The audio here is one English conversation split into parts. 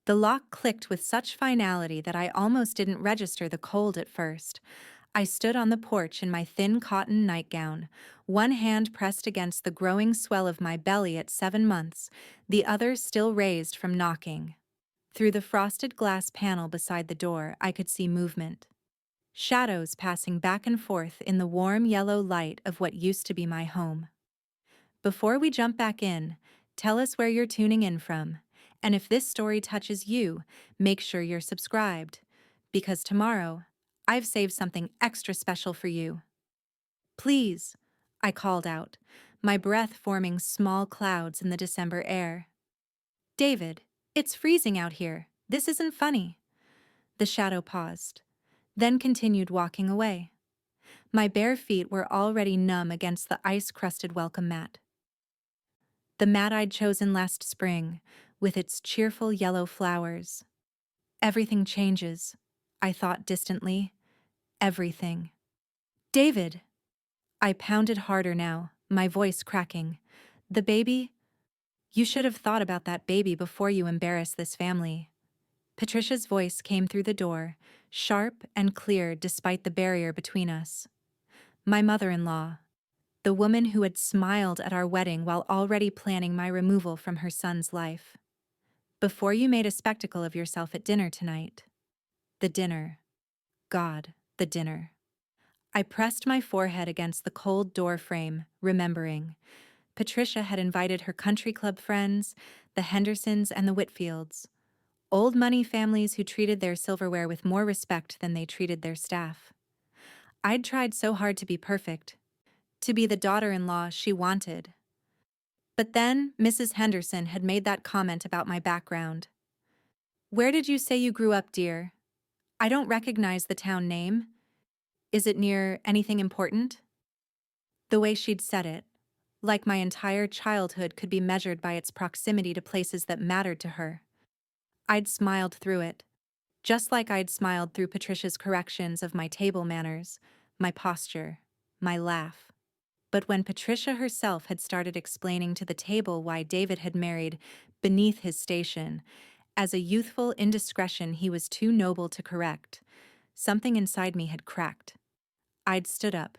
The lock clicked with such finality that I almost didn't register the cold at first. I stood on the porch in my thin cotton nightgown, one hand pressed against the growing swell of my belly at 7 months, the other still raised from knocking. Through the frosted glass panel beside the door, I could see movement. Shadows passing back and forth in the warm yellow light of what used to be my home. Before we jump back in, tell us where you're tuning in from. And if this story touches you, make sure you're subscribed. Because tomorrow, I've saved something extra special for you. Please, I called out, my breath forming small clouds in the December air. David, it's freezing out here. This isn't funny. The shadow paused, then continued walking away. My bare feet were already numb against the ice-crusted welcome mat. The mat I'd chosen last spring, with its cheerful yellow flowers. Everything changes, I thought distantly. Everything. David! I pounded harder now, my voice cracking. The baby? You should have thought about that baby before you embarrass this family. Patricia's voice came through the door, sharp and clear despite the barrier between us. My mother-in-law, the woman who had smiled at our wedding while already planning my removal from her son's life. Before you made a spectacle of yourself at dinner tonight. The dinner. God, the dinner. I pressed my forehead against the cold door frame, remembering. Patricia had invited her country club friends, the Hendersons and the Whitfields. Old money families who treated their silverware with more respect than they treated their staff. I'd tried so hard to be perfect, to be the daughter-in-law she wanted. But then Mrs. Henderson had made that comment about my background. Where did you say you grew up, dear? I don't recognize the town name. Is it near anything important? The way she'd said it, like my entire childhood could be measured by its proximity to places that mattered to her. I'd smiled through it, just like I'd smiled through Patricia's corrections of my table manners, my posture, my laugh. But when Patricia herself had started explaining to the table why David had married beneath his station, as a youthful indiscretion he was too noble to correct, something inside me had cracked. I'd stood up,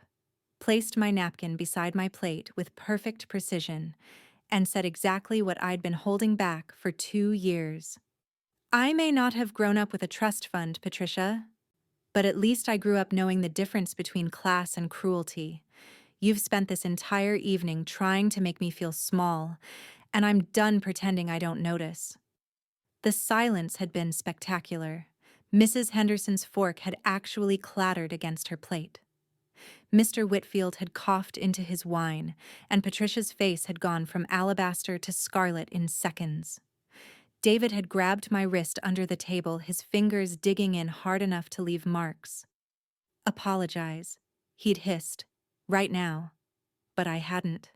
placed my napkin beside my plate with perfect precision, and said exactly what I'd been holding back for 2 years. I may not have grown up with a trust fund, Patricia, but at least I grew up knowing the difference between class and cruelty. You've spent this entire evening trying to make me feel small, and I'm done pretending I don't notice. The silence had been spectacular. Mrs. Henderson's fork had actually clattered against her plate. Mr. Whitfield had coughed into his wine, and Patricia's face had gone from alabaster to scarlet in seconds. David had grabbed my wrist under the table, his fingers digging in hard enough to leave marks. Apologize, he'd hissed, right now. But I hadn't.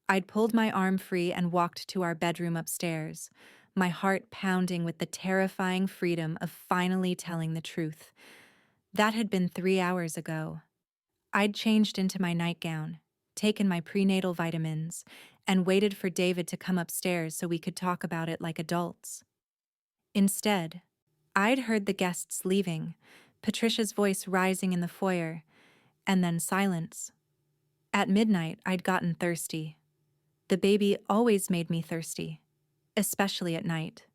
I'd pulled my arm free and walked to our bedroom upstairs, my heart pounding with the terrifying freedom of finally telling the truth. That had been 3 hours ago. I'd changed into my nightgown, taken my prenatal vitamins, and waited for David to come upstairs so we could talk about it like adults. Instead, I'd heard the guests leaving, Patricia's voice rising in the foyer, and then silence. At midnight, I'd gotten thirsty. The baby always made me thirsty, especially at night.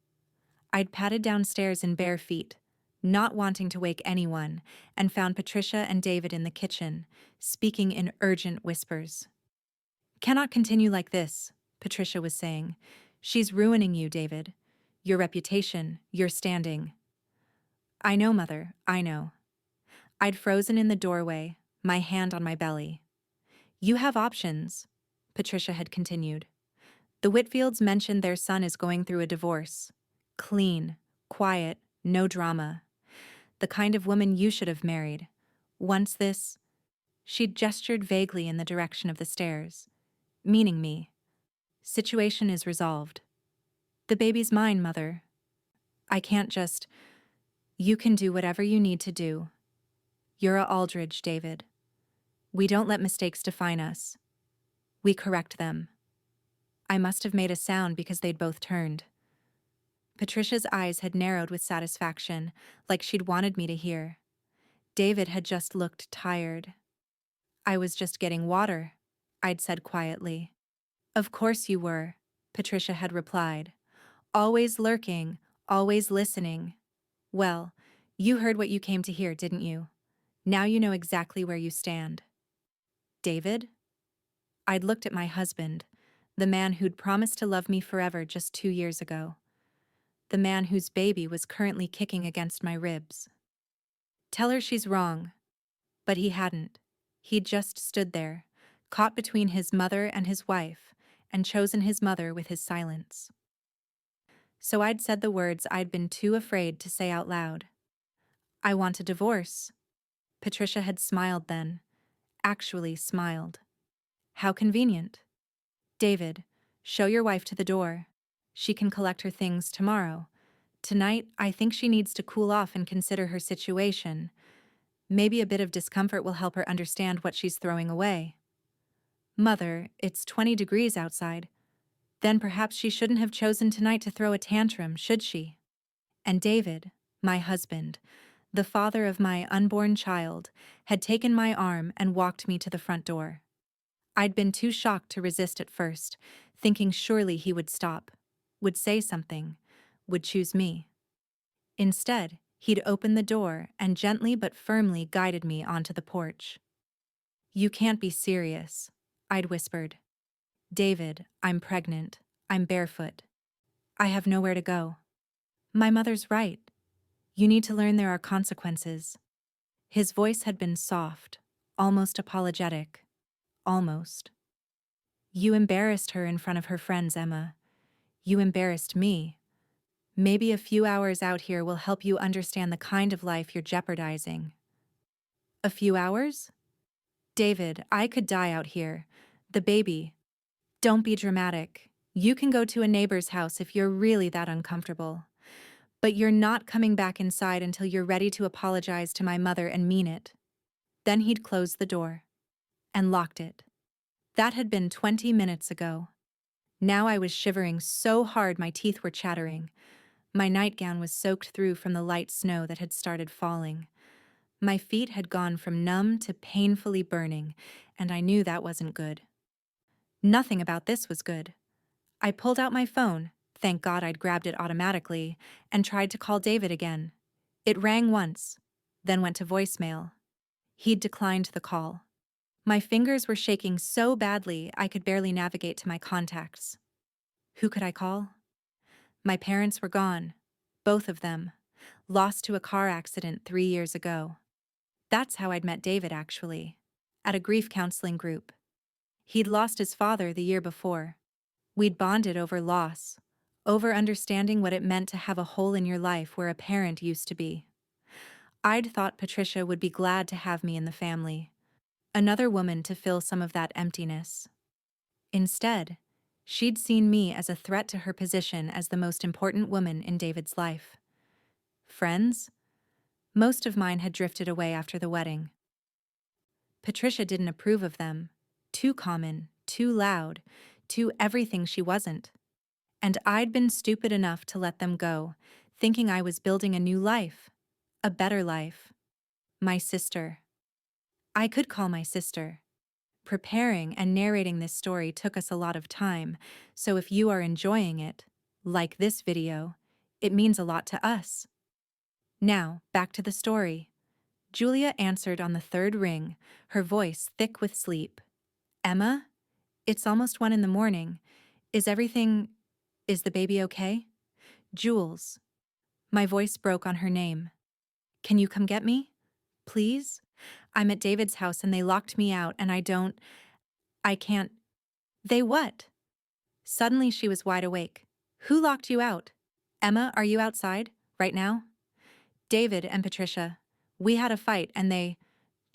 I'd padded downstairs in bare feet, not wanting to wake anyone, and found Patricia and David in the kitchen, speaking in urgent whispers. Cannot continue like this, Patricia was saying. She's ruining you, David. Your reputation, your standing. I know, Mother, I know. I'd frozen in the doorway, my hand on my belly. You have options, Patricia had continued. The Whitfields mentioned their son is going through a divorce. Clean, quiet, no drama. The kind of woman you should have married. Once this... She'd gestured vaguely in the direction of the stairs, meaning me. Situation is resolved. The baby's mine, Mother. I can't just... You can do whatever you need to do. You're a Aldridge, David. We don't let mistakes define us. We correct them. I must have made a sound because they'd both turned. Patricia's eyes had narrowed with satisfaction, like she'd wanted me to hear. David had just looked tired. I was just getting water, I'd said quietly. Of course you were, Patricia had replied. Always lurking, always listening. Well, you heard what you came to hear, didn't you? Now you know exactly where you stand. David? I'd looked at my husband, the man who'd promised to love me forever just 2 years ago. The man whose baby was currently kicking against my ribs. Tell her she's wrong. But he hadn't. He'd just stood there, caught between his mother and his wife, and chosen his mother with his silence. So I'd said the words I'd been too afraid to say out loud. I want a divorce. Patricia had smiled then. Actually smiled. How convenient. David, show your wife to the door. She can collect her things tomorrow. Tonight, I think she needs to cool off and consider her situation. Maybe a bit of discomfort will help her understand what she's throwing away. Mother, it's 20 degrees outside. Then perhaps she shouldn't have chosen tonight to throw a tantrum, should she? And David, my husband, the father of my unborn child, had taken my arm and walked me to the front door. I'd been too shocked to resist at first, thinking surely he would stop, would say something, would choose me. Instead, he'd opened the door and gently but firmly guided me onto the porch. You can't be serious, I'd whispered. David, I'm pregnant. I'm barefoot. I have nowhere to go. My mother's right. You need to learn there are consequences. His voice had been soft, almost apologetic. Almost. You embarrassed her in front of her friends, Emma. You embarrassed me. Maybe a few hours out here will help you understand the kind of life you're jeopardizing. A few hours? David, I could die out here. The baby. Don't be dramatic. You can go to a neighbor's house if you're really that uncomfortable. But you're not coming back inside until you're ready to apologize to my mother and mean it. Then he'd closed the door. And locked it. That had been 20 minutes ago. Now I was shivering so hard my teeth were chattering. My nightgown was soaked through from the light snow that had started falling. My feet had gone from numb to painfully burning, and I knew that wasn't good. Nothing about this was good. I pulled out my phone, thank God I'd grabbed it automatically, and tried to call David again. It rang once, then went to voicemail. He'd declined the call. My fingers were shaking so badly I could barely navigate to my contacts. Who could I call? My parents were gone, both of them, lost to a car accident 3 years ago. That's how I'd met David, actually, at a grief counseling group. He'd lost his father the year before. We'd bonded over loss, over understanding what it meant to have a hole in your life where a parent used to be. I'd thought Patricia would be glad to have me in the family, another woman to fill some of that emptiness. Instead, she'd seen me as a threat to her position as the most important woman in David's life. Friends? Most of mine had drifted away after the wedding. Patricia didn't approve of them. Too common, too loud, too everything she wasn't. And I'd been stupid enough to let them go, thinking I was building a new life, a better life. My sister. I could call my sister. Preparing and narrating this story took us a lot of time, so if you are enjoying it, like this video, it means a lot to us. Now, back to the story. Julia answered on the third ring, her voice thick with sleep. Emma? It's almost 1 a.m. Is the baby okay? Jules. My voice broke on her name. Can you come get me? Please? I'm at David's house and they locked me out and I can't. They what? Suddenly she was wide awake. Who locked you out? Emma, are you outside? Right now? David and Patricia. We had a fight and they…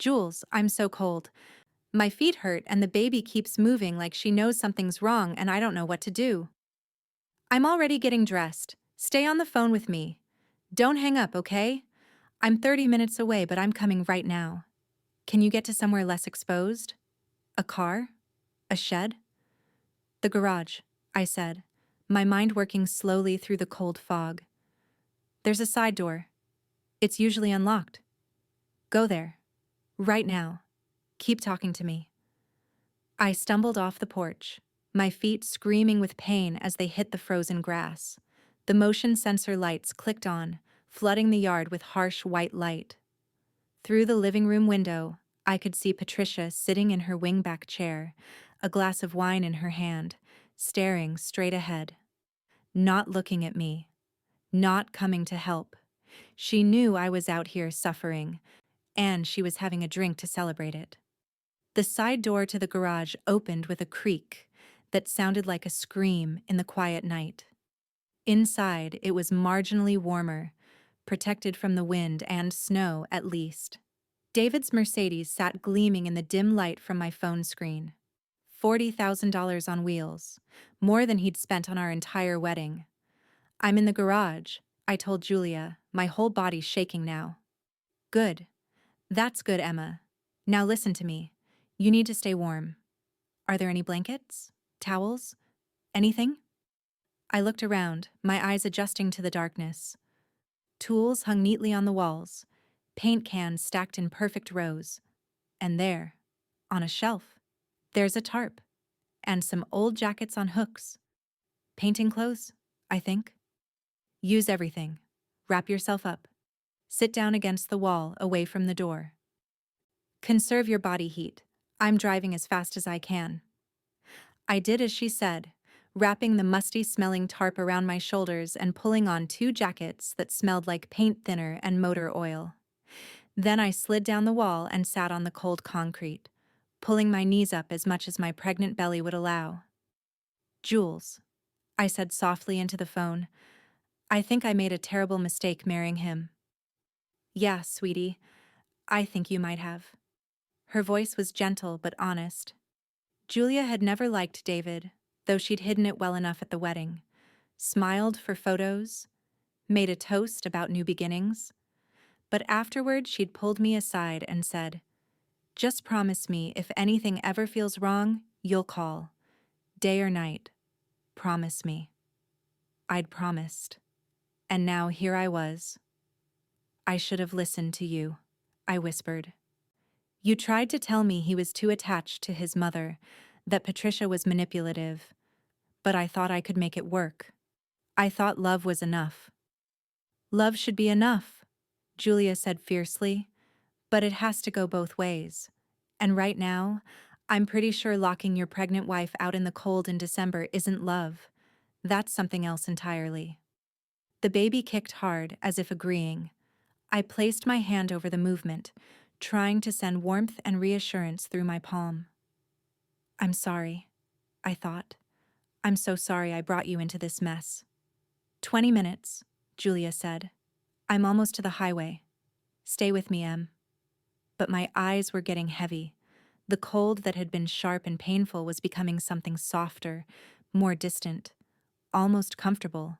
Jules, I'm so cold. My feet hurt and the baby keeps moving like she knows something's wrong and I don't know what to do. I'm already getting dressed. Stay on the phone with me. Don't hang up, okay? I'm 30 minutes away, but I'm coming right now. Can you get to somewhere less exposed? A car? A shed? The garage, I said. my mind working slowly through the cold fog. There's a side door. It's usually unlocked. Go there. Right now. Keep talking to me. I stumbled off the porch, my feet screaming with pain as they hit the frozen grass. The motion sensor lights clicked on, flooding the yard with harsh white light. Through the living room window, I could see Patricia sitting in her wingback chair, a glass of wine in her hand, staring straight ahead. Not looking at me. Not coming to help. She knew I was out here suffering, and she was having a drink to celebrate it. The side door to the garage opened with a creak that sounded like a scream in the quiet night. Inside, it was marginally warmer, protected from the wind and snow at least. David's Mercedes sat gleaming in the dim light from my phone screen. $40,000 on wheels, more than he'd spent on our entire wedding. I'm in the garage, I told Julia, my whole body shaking now. Good. That's good, Emma. Now listen to me. You need to stay warm. Are there any blankets? Towels? Anything? I looked around, my eyes adjusting to the darkness. Tools hung neatly on the walls, paint cans stacked in perfect rows. And there, on a shelf, there's a tarp, and some old jackets on hooks. Painting clothes, I think. Use everything. Wrap yourself up. Sit down against the wall, away from the door. Conserve your body heat. I'm driving as fast as I can. I did as she said, wrapping the musty-smelling tarp around my shoulders and pulling on 2 jackets that smelled like paint thinner and motor oil. Then I slid down the wall and sat on the cold concrete, pulling my knees up as much as my pregnant belly would allow. Jules, I said softly into the phone, I think I made a terrible mistake marrying him. Yeah, sweetie, I think you might have. Her voice was gentle but honest. Julia had never liked David, though she'd hidden it well enough at the wedding, smiled for photos, made a toast about new beginnings. But afterward she'd pulled me aside and said, just promise me if anything ever feels wrong, you'll call. Day or night. Promise me. I'd promised. And now here I was. I should have listened to you, I whispered. You tried to tell me he was too attached to his mother, that Patricia was manipulative, but I thought I could make it work. I thought love was enough. Love should be enough, Julia said fiercely, but it has to go both ways. And right now, I'm pretty sure locking your pregnant wife out in the cold in December isn't love. That's something else entirely. The baby kicked hard, as if agreeing. I placed my hand over the movement, trying to send warmth and reassurance through my palm. I'm sorry, I thought. I'm so sorry I brought you into this mess. 20 minutes, Julia said. I'm almost to the highway. Stay with me, Em. But my eyes were getting heavy. The cold that had been sharp and painful was becoming something softer, more distant, almost comfortable.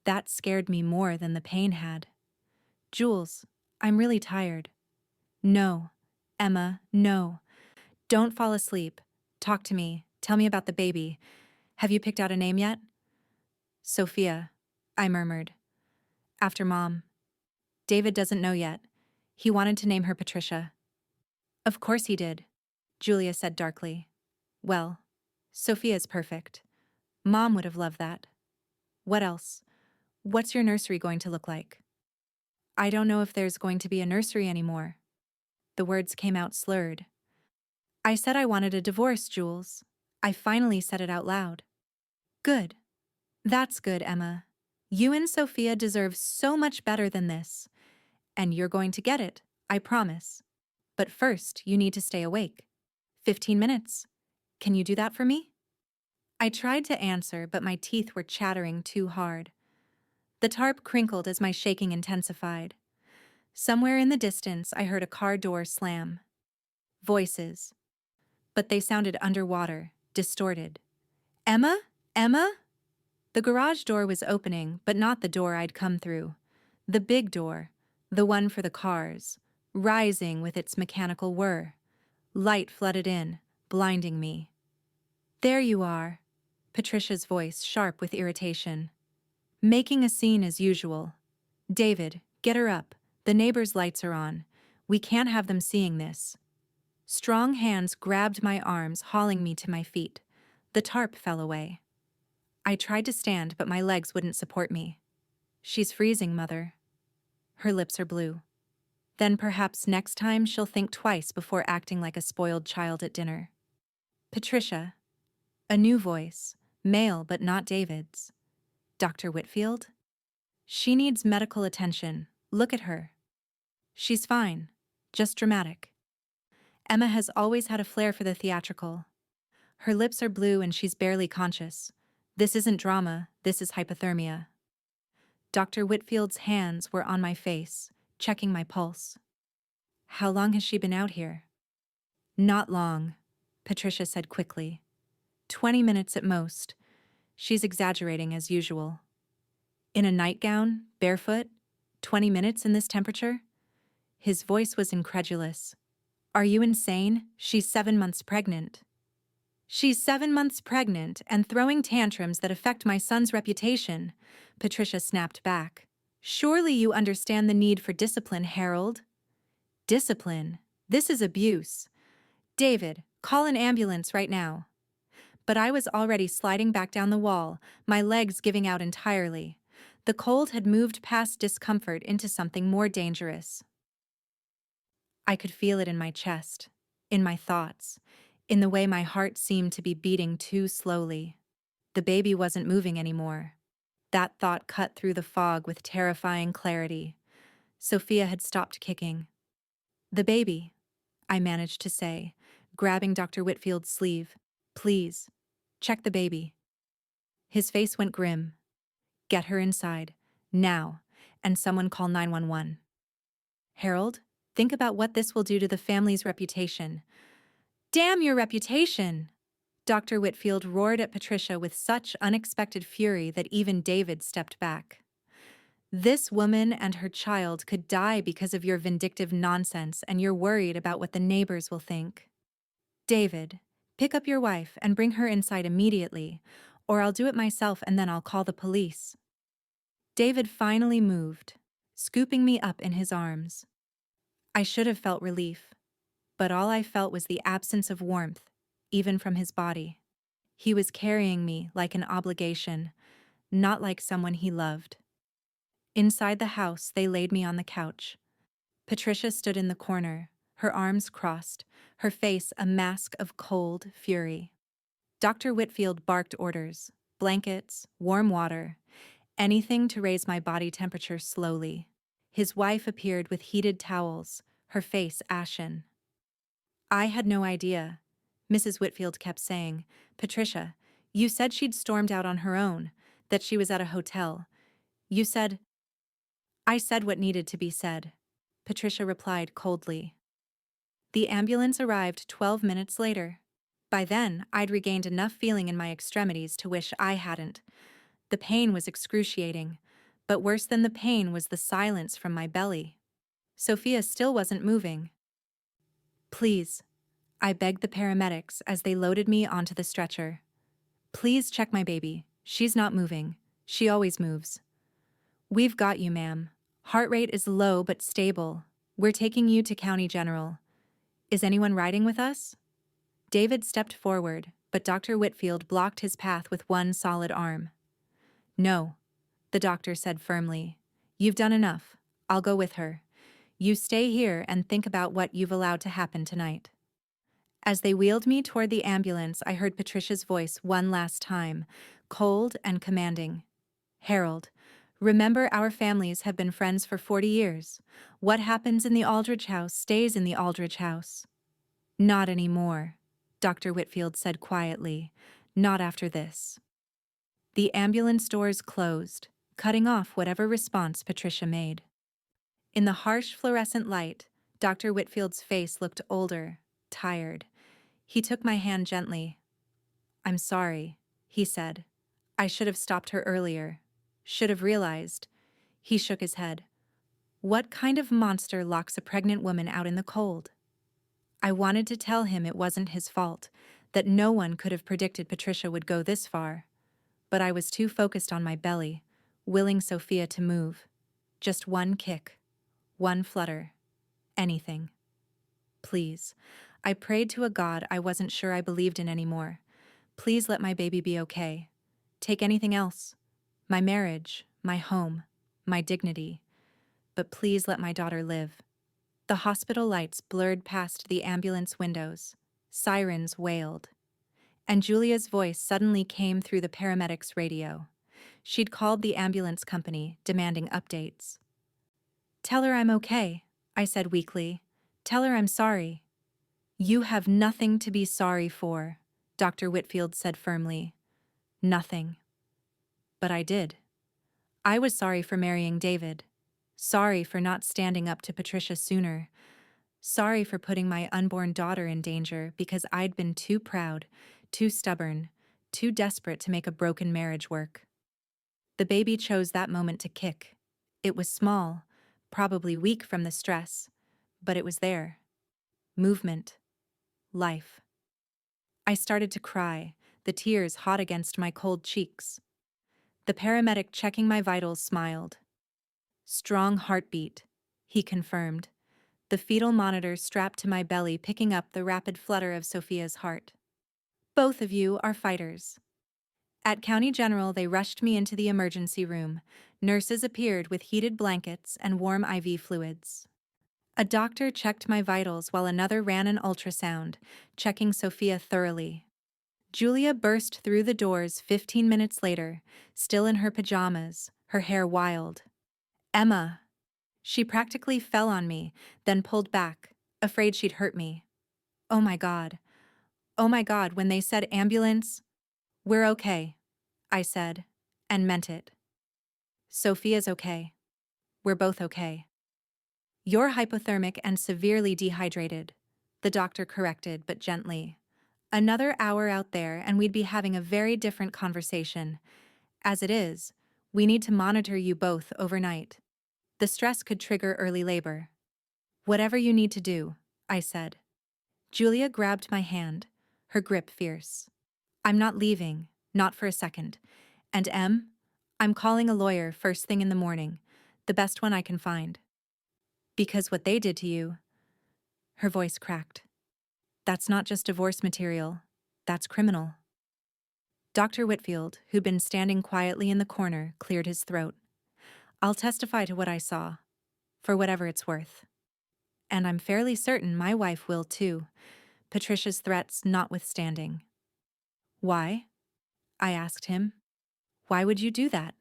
That scared me more than the pain had. Jules, I'm really tired. No, Emma, no. Don't fall asleep. Talk to me. Tell me about the baby. Have you picked out a name yet? Sophia, I murmured. After Mom. David doesn't know yet. He wanted to name her Patricia. Of course he did, Julia said darkly. Well, Sophia's perfect. Mom would have loved that. What else? What's your nursery going to look like? I don't know if there's going to be a nursery anymore. The words came out slurred. I said I wanted a divorce, Jules. I finally said it out loud. Good. That's good, Emma. You and Sophia deserve so much better than this. And you're going to get it, I promise. But first, you need to stay awake. 15 minutes. Can you do that for me? I tried to answer, but my teeth were chattering too hard. The tarp crinkled as my shaking intensified. Somewhere in the distance, I heard a car door slam. Voices. But they sounded underwater, distorted. Emma? Emma? The garage door was opening, but not the door I'd come through. The big door, the one for the cars, rising with its mechanical whir. Light flooded in, blinding me. There you are. Patricia's voice sharp with irritation. Making a scene as usual. David, get her up. The neighbors' lights are on. We can't have them seeing this. Strong hands grabbed my arms, hauling me to my feet. The tarp fell away. I tried to stand, but my legs wouldn't support me. She's freezing, Mother. Her lips are blue. Then perhaps next time she'll think twice before acting like a spoiled child at dinner. Patricia. A new voice, male but not David's. Dr. Whitfield? She needs medical attention. Look at her. She's fine. Just dramatic. Emma has always had a flair for the theatrical. Her lips are blue and she's barely conscious. This isn't drama, this is hypothermia. Dr. Whitfield's hands were on my face, checking my pulse. How long has she been out here? Not long, Patricia said quickly. 20 minutes at most. She's exaggerating as usual. In a nightgown, barefoot, 20 minutes in this temperature? His voice was incredulous. Are you insane? She's 7 months pregnant. She's 7 months pregnant and throwing tantrums that affect my son's reputation, Patricia snapped back. Surely you understand the need for discipline, Harold. Discipline? This is abuse. David, call an ambulance right now. But I was already sliding back down the wall, my legs giving out entirely. The cold had moved past discomfort into something more dangerous. I could feel it in my chest, in my thoughts, in the way my heart seemed to be beating too slowly. The baby wasn't moving anymore. That thought cut through the fog with terrifying clarity. Sophia had stopped kicking. The baby, I managed to say, grabbing Dr. Whitfield's sleeve. Please, check the baby. His face went grim. Get her inside, now, and someone call 911. Harold, think about what this will do to the family's reputation. Damn your reputation! Dr. Whitfield roared at Patricia with such unexpected fury that even David stepped back. This woman and her child could die because of your vindictive nonsense, and you're worried about what the neighbors will think. David, pick up your wife and bring her inside immediately, or I'll do it myself and then I'll call the police. David finally moved, scooping me up in his arms. I should have felt relief, but all I felt was the absence of warmth, even from his body. He was carrying me like an obligation, not like someone he loved. Inside the house, they laid me on the couch. Patricia stood in the corner, her arms crossed, her face a mask of cold fury. Dr. Whitfield barked orders, blankets, warm water, anything to raise my body temperature slowly. His wife appeared with heated towels, her face ashen. I had no idea, Mrs. Whitfield kept saying. Patricia, you said she'd stormed out on her own, that she was at a hotel. You said... I said what needed to be said, Patricia replied coldly. The ambulance arrived 12 minutes later. By then, I'd regained enough feeling in my extremities to wish I hadn't. The pain was excruciating, but worse than the pain was the silence from my belly. Sophia still wasn't moving. Please, I begged the paramedics as they loaded me onto the stretcher. Please check my baby. She's not moving. She always moves. We've got you, ma'am. Heart rate is low but stable. We're taking you to County General. Is anyone riding with us? David stepped forward, but Dr. Whitfield blocked his path with one solid arm. No, the doctor said firmly. You've done enough. I'll go with her. You stay here and think about what you've allowed to happen tonight. As they wheeled me toward the ambulance, I heard Patricia's voice one last time, cold and commanding. Harold, remember our families have been friends for 40 years. What happens in the Aldrich house stays in the Aldrich house. Not anymore, Dr. Whitfield said quietly. Not after this. The ambulance doors closed, cutting off whatever response Patricia made. In the harsh fluorescent light, Dr. Whitfield's face looked older, tired. He took my hand gently. I'm sorry, he said. I should have stopped her earlier. Should have realized. He shook his head. What kind of monster locks a pregnant woman out in the cold? I wanted to tell him it wasn't his fault, that no one could have predicted Patricia would go this far. But I was too focused on my belly, willing Sophia to move. Just one kick, one flutter, anything. Please. I prayed to a God I wasn't sure I believed in anymore. Please let my baby be okay. Take anything else. My marriage, my home, my dignity. But please let my daughter live. The hospital lights blurred past the ambulance windows. Sirens wailed. And Julia's voice suddenly came through the paramedics' radio. She'd called the ambulance company, demanding updates. "Tell her I'm okay," I said weakly. "Tell her I'm sorry." "You have nothing to be sorry for," Dr. Whitfield said firmly. "Nothing." But I did. I was sorry for marrying David. Sorry for not standing up to Patricia sooner. Sorry for putting my unborn daughter in danger because I'd been too proud, too stubborn, too desperate to make a broken marriage work. The baby chose that moment to kick. It was small, probably weak from the stress, but it was there. Movement. Life. I started to cry, the tears hot against my cold cheeks. The paramedic checking my vitals smiled. "Strong heartbeat," he confirmed, the fetal monitor strapped to my belly picking up the rapid flutter of Sophia's heart. "Both of you are fighters." At County General, they rushed me into the emergency room. Nurses appeared with heated blankets and warm IV fluids. A doctor checked my vitals while another ran an ultrasound, checking Sophia thoroughly. Julia burst through the doors 15 minutes later, still in her pajamas, her hair wild. "Emma." She practically fell on me, then pulled back, afraid she'd hurt me. Oh my God. Oh my God, when they said ambulance, "We're okay," I said, and meant it. "Sophia's okay. We're both okay." "You're hypothermic and severely dehydrated," the doctor corrected, but gently. "Another hour out there and we'd be having a very different conversation. As it is, we need to monitor you both overnight. The stress could trigger early labor." "Whatever you need to do," I said. Julia grabbed my hand, her grip fierce. "I'm not leaving, not for a second. And I'm calling a lawyer first thing in the morning, the best one I can find. Because what they did to you," her voice cracked, "that's not just divorce material, that's criminal." Dr. Whitfield, who'd been standing quietly in the corner, cleared his throat. "I'll testify to what I saw, for whatever it's worth. And I'm fairly certain my wife will too, Patricia's threats notwithstanding." "Why?" I asked him. "Why would you do that?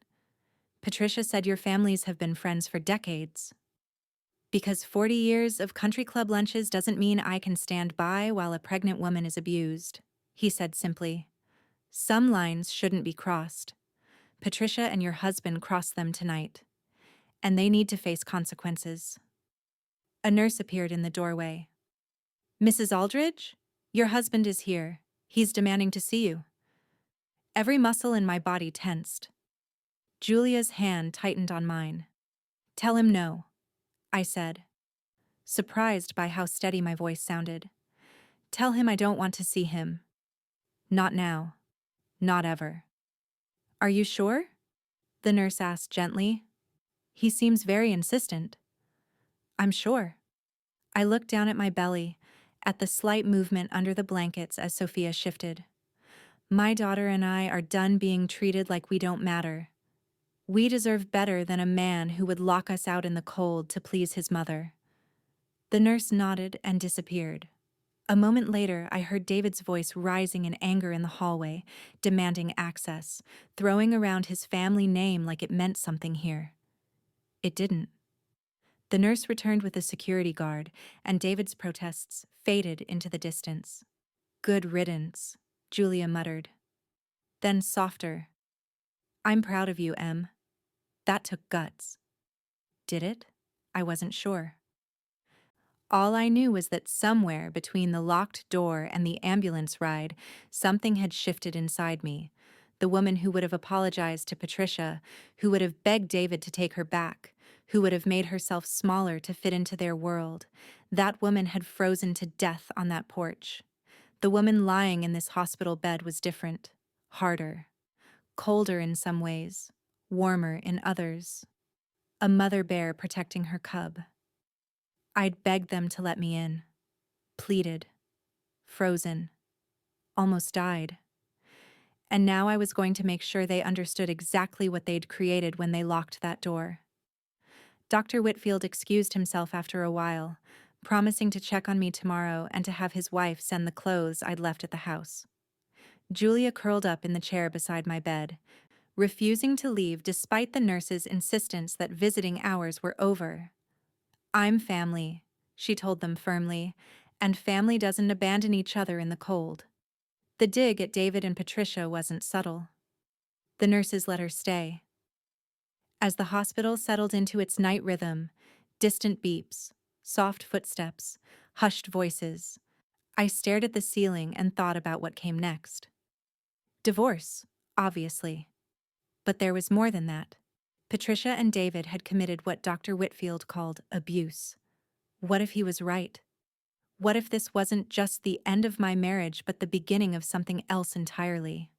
Patricia said your families have been friends for decades." "Because 40 years of country club lunches doesn't mean I can stand by while a pregnant woman is abused," he said simply. "Some lines shouldn't be crossed. Patricia and your husband crossed them tonight, and they need to face consequences." A nurse appeared in the doorway. "Mrs. Aldridge? Your husband is here. He's demanding to see you." Every muscle in my body tensed. Julia's hand tightened on mine. "Tell him no," I said, surprised by how steady my voice sounded. "Tell him I don't want to see him. Not now. Not ever." "Are you sure?" the nurse asked gently. "He seems very insistent." "I'm sure." I looked down at my belly, at the slight movement under the blankets as Sophia shifted. "My daughter and I are done being treated like we don't matter. We deserve better than a man who would lock us out in the cold to please his mother." The nurse nodded and disappeared. A moment later, I heard David's voice rising in anger in the hallway, demanding access, throwing around his family name like it meant something here. It didn't. The nurse returned with a security guard, and David's protests faded into the distance. "Good riddance," Julia muttered. Then softer, "I'm proud of you, Em. That took guts." Did it? I wasn't sure. All I knew was that somewhere between the locked door and the ambulance ride, something had shifted inside me. The woman who would have apologized to Patricia, who would have begged David to take her back, who would have made herself smaller to fit into their world, that woman had frozen to death on that porch. The woman lying in this hospital bed was different, harder, colder in some ways, warmer in others. A mother bear protecting her cub. I'd begged them to let me in. Pleaded. Frozen. Almost died. And now I was going to make sure they understood exactly what they'd created when they locked that door. Dr. Whitfield excused himself after a while, promising to check on me tomorrow and to have his wife send the clothes I'd left at the house. Julia curled up in the chair beside my bed, refusing to leave despite the nurse's insistence that visiting hours were over. "I'm family," she told them firmly, "and family doesn't abandon each other in the cold." The dig at David and Patricia wasn't subtle. The nurses let her stay. As the hospital settled into its night rhythm, distant beeps, soft footsteps, hushed voices, I stared at the ceiling and thought about what came next. Divorce, obviously. But there was more than that. Patricia and David had committed what Dr. Whitfield called abuse. What if he was right? What if this wasn't just the end of my marriage but the beginning of something else entirely?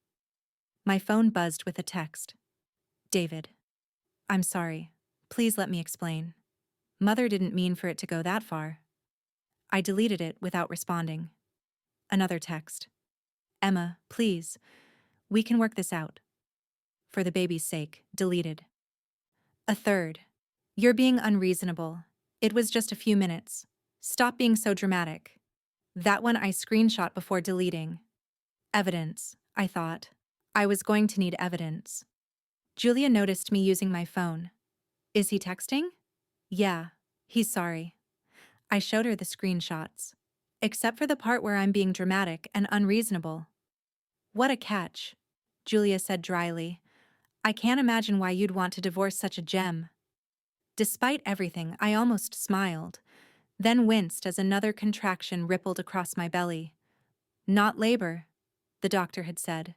My phone buzzed with a text. "David, I'm sorry. Please let me explain. Mother didn't mean for it to go that far." I deleted it without responding. Another text. "Emma, please. We can work this out. For the baby's sake." Deleted. A third. "You're being unreasonable. It was just a few minutes. Stop being so dramatic." That one I screenshot before deleting. Evidence, I thought. I was going to need evidence. Julia noticed me using my phone. "Is he texting?" "Yeah. He's sorry." I showed her the screenshots. Except for the part where I'm being dramatic and unreasonable. "What a catch," Julia said dryly. "I can't imagine why you'd want to divorce such a gem." Despite everything, I almost smiled, then winced as another contraction rippled across my belly. "Not labor," the doctor had said.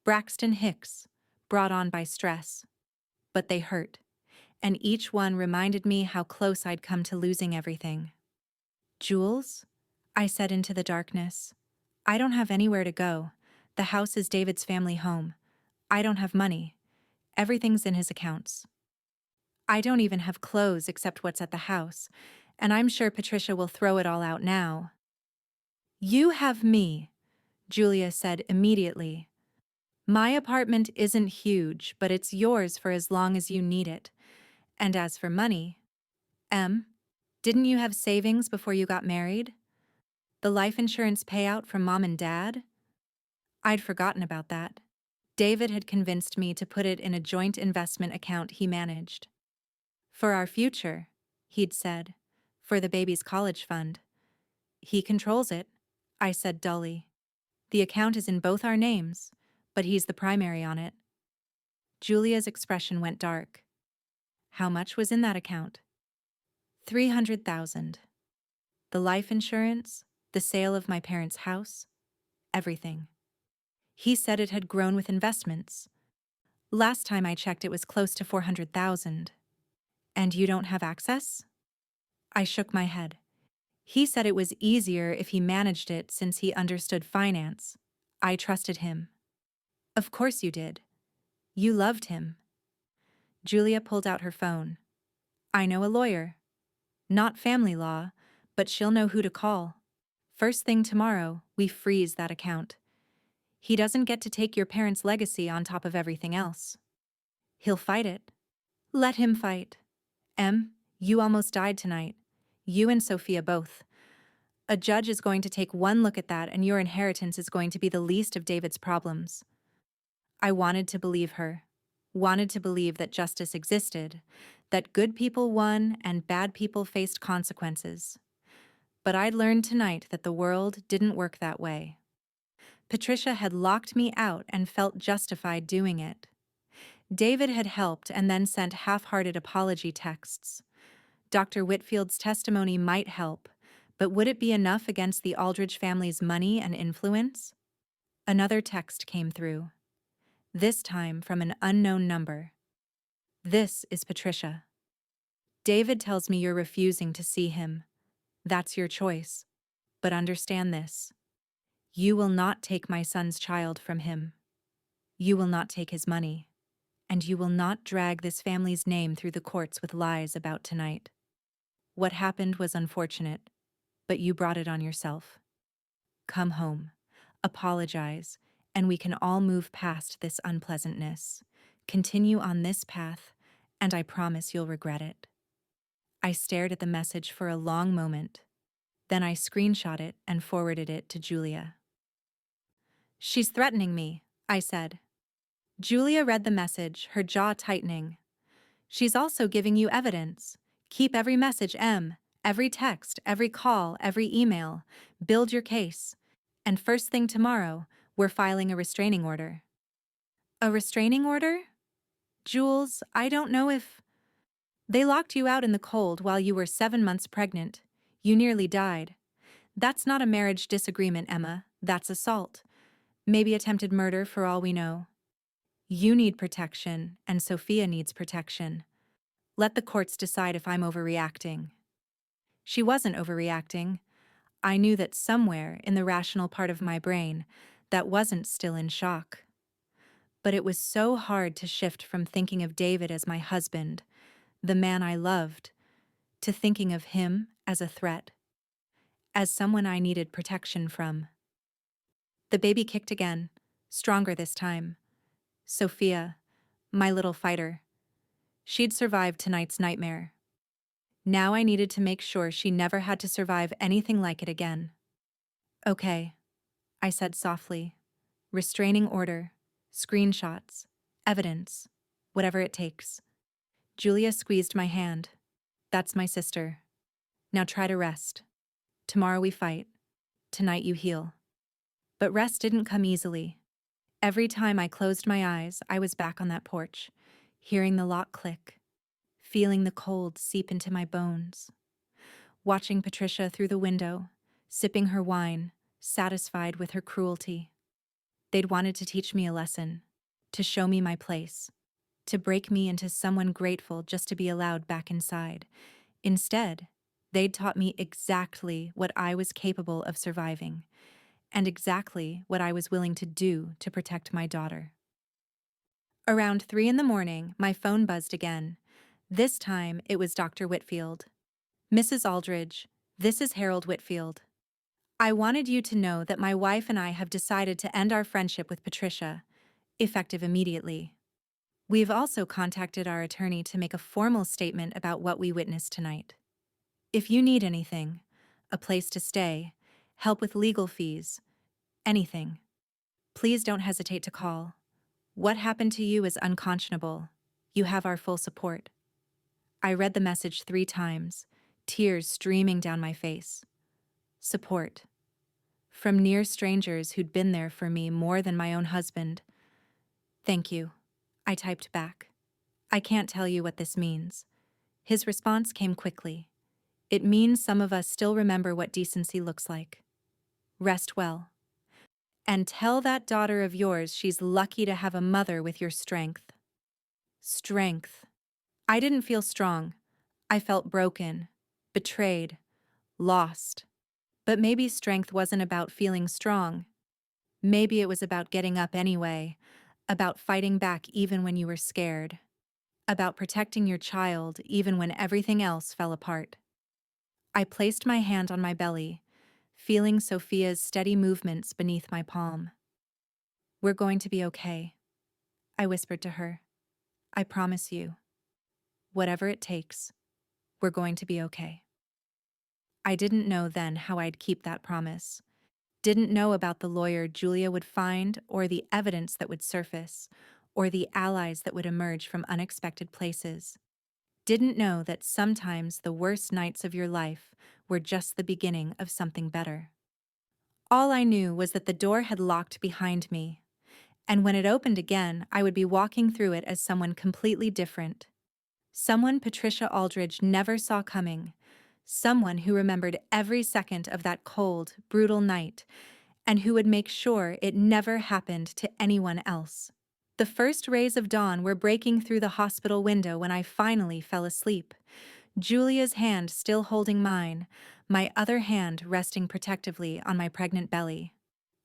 Braxton Hicks, brought on by stress. But they hurt, and each one reminded me how close I'd come to losing everything. "Jules?" I said into the darkness. "I don't have anywhere to go. The house is David's family home. I don't have money. Everything's in his accounts. I don't even have clothes except what's at the house, and I'm sure Patricia will throw it all out now." "You have me," Julia said immediately. "My apartment isn't huge, but it's yours for as long as you need it. And as for money, didn't you have savings before you got married? The life insurance payout from Mom and Dad?" I'd forgotten about that. David had convinced me to put it in a joint investment account he managed. "For our future," he'd said. "For the baby's college fund." "He controls it," I said dully. "The account is in both our names, but he's the primary on it." Julia's expression went dark. "How much was in that account?" 300,000. The life insurance, the sale of my parents' house, everything. He said it had grown with investments. Last time I checked, it was close to 400,000. "And you don't have access?" I shook my head. He said it was easier if he managed it since he understood finance. I trusted him. "Of course you did. You loved him." Julia pulled out her phone. "I know a lawyer. Not family law, but she'll know who to call. First thing tomorrow, we freeze that account. He doesn't get to take your parents' legacy on top of everything else. He'll fight it. Let him fight. You almost died tonight. You and Sophia both. A judge is going to take one look at that and your inheritance is going to be the least of David's problems." I wanted to believe her. Wanted to believe that justice existed, that good people won and bad people faced consequences. But I'd learned tonight that the world didn't work that way. Patricia had locked me out and felt justified doing it. David had helped and then sent half-hearted apology texts. Dr. Whitfield's testimony might help, but would it be enough against the Aldridge family's money and influence? Another text came through. This time from an unknown number. "This is Patricia. David tells me you're refusing to see him. That's your choice. But understand this. You will not take my son's child from him. You will not take his money. And you will not drag this family's name through the courts with lies about tonight. What happened was unfortunate, but you brought it on yourself. Come home, apologize, and we can all move past this unpleasantness. Continue on this path, and I promise you'll regret it. I stared at the message for a long moment. Then I screenshot it and forwarded it to Julia. She's threatening me, I said. Julia read the message, her jaw tightening. She's also giving you evidence. Keep every message, every text, every call, every email. Build your case. And first thing tomorrow, we're filing a restraining order. A restraining order? Jules, I don't know if... They locked you out in the cold while you were 7 months pregnant. You nearly died. That's not a marriage disagreement, Emma. That's assault. Maybe attempted murder for all we know. You need protection, and Sophia needs protection. Let the courts decide if I'm overreacting. She wasn't overreacting. I knew that somewhere in the rational part of my brain, that wasn't still in shock. But it was so hard to shift from thinking of David as my husband, the man I loved, to thinking of him as a threat, as someone I needed protection from. The baby kicked again, stronger this time. Sophia, my little fighter. She'd survived tonight's nightmare. Now I needed to make sure she never had to survive anything like it again. Okay, I said softly. Restraining order, screenshots, evidence, whatever it takes. Julia squeezed my hand. That's my sister. Now try to rest. Tomorrow we fight. Tonight you heal. But rest didn't come easily. Every time I closed my eyes, I was back on that porch, hearing the lock click, feeling the cold seep into my bones, watching Patricia through the window, sipping her wine, satisfied with her cruelty. They'd wanted to teach me a lesson, to show me my place, to break me into someone grateful just to be allowed back inside. Instead, they'd taught me exactly what I was capable of surviving, and exactly what I was willing to do to protect my daughter. Around 3 a.m, my phone buzzed again. This time, it was Dr. Whitfield. Mrs. Aldridge, this is Harold Whitfield. I wanted you to know that my wife and I have decided to end our friendship with Patricia, effective immediately. We've also contacted our attorney to make a formal statement about what we witnessed tonight. If you need anything, a place to stay, help with legal fees, anything, please don't hesitate to call. What happened to you is unconscionable. You have our full support. I read the message 3 times, tears streaming down my face. Support. From near strangers who'd been there for me more than my own husband. Thank you, I typed back. I can't tell you what this means. His response came quickly. It means some of us still remember what decency looks like. Rest well. And tell that daughter of yours she's lucky to have a mother with your strength. Strength. I didn't feel strong. I felt broken, betrayed, lost. But maybe strength wasn't about feeling strong. Maybe it was about getting up anyway, about fighting back even when you were scared, about protecting your child even when everything else fell apart. I placed my hand on my belly, feeling Sophia's steady movements beneath my palm. We're going to be okay, I whispered to her. I promise you. Whatever it takes, we're going to be okay. I didn't know then how I'd keep that promise. Didn't know about the lawyer Julia would find, or the evidence that would surface, or the allies that would emerge from unexpected places. Didn't know that sometimes the worst nights of your life were just the beginning of something better. All I knew was that the door had locked behind me, and when it opened again, I would be walking through it as someone completely different. Someone Patricia Aldridge never saw coming. Someone who remembered every second of that cold, brutal night, and who would make sure it never happened to anyone else. The first rays of dawn were breaking through the hospital window when I finally fell asleep, Julia's hand still holding mine, my other hand resting protectively on my pregnant belly.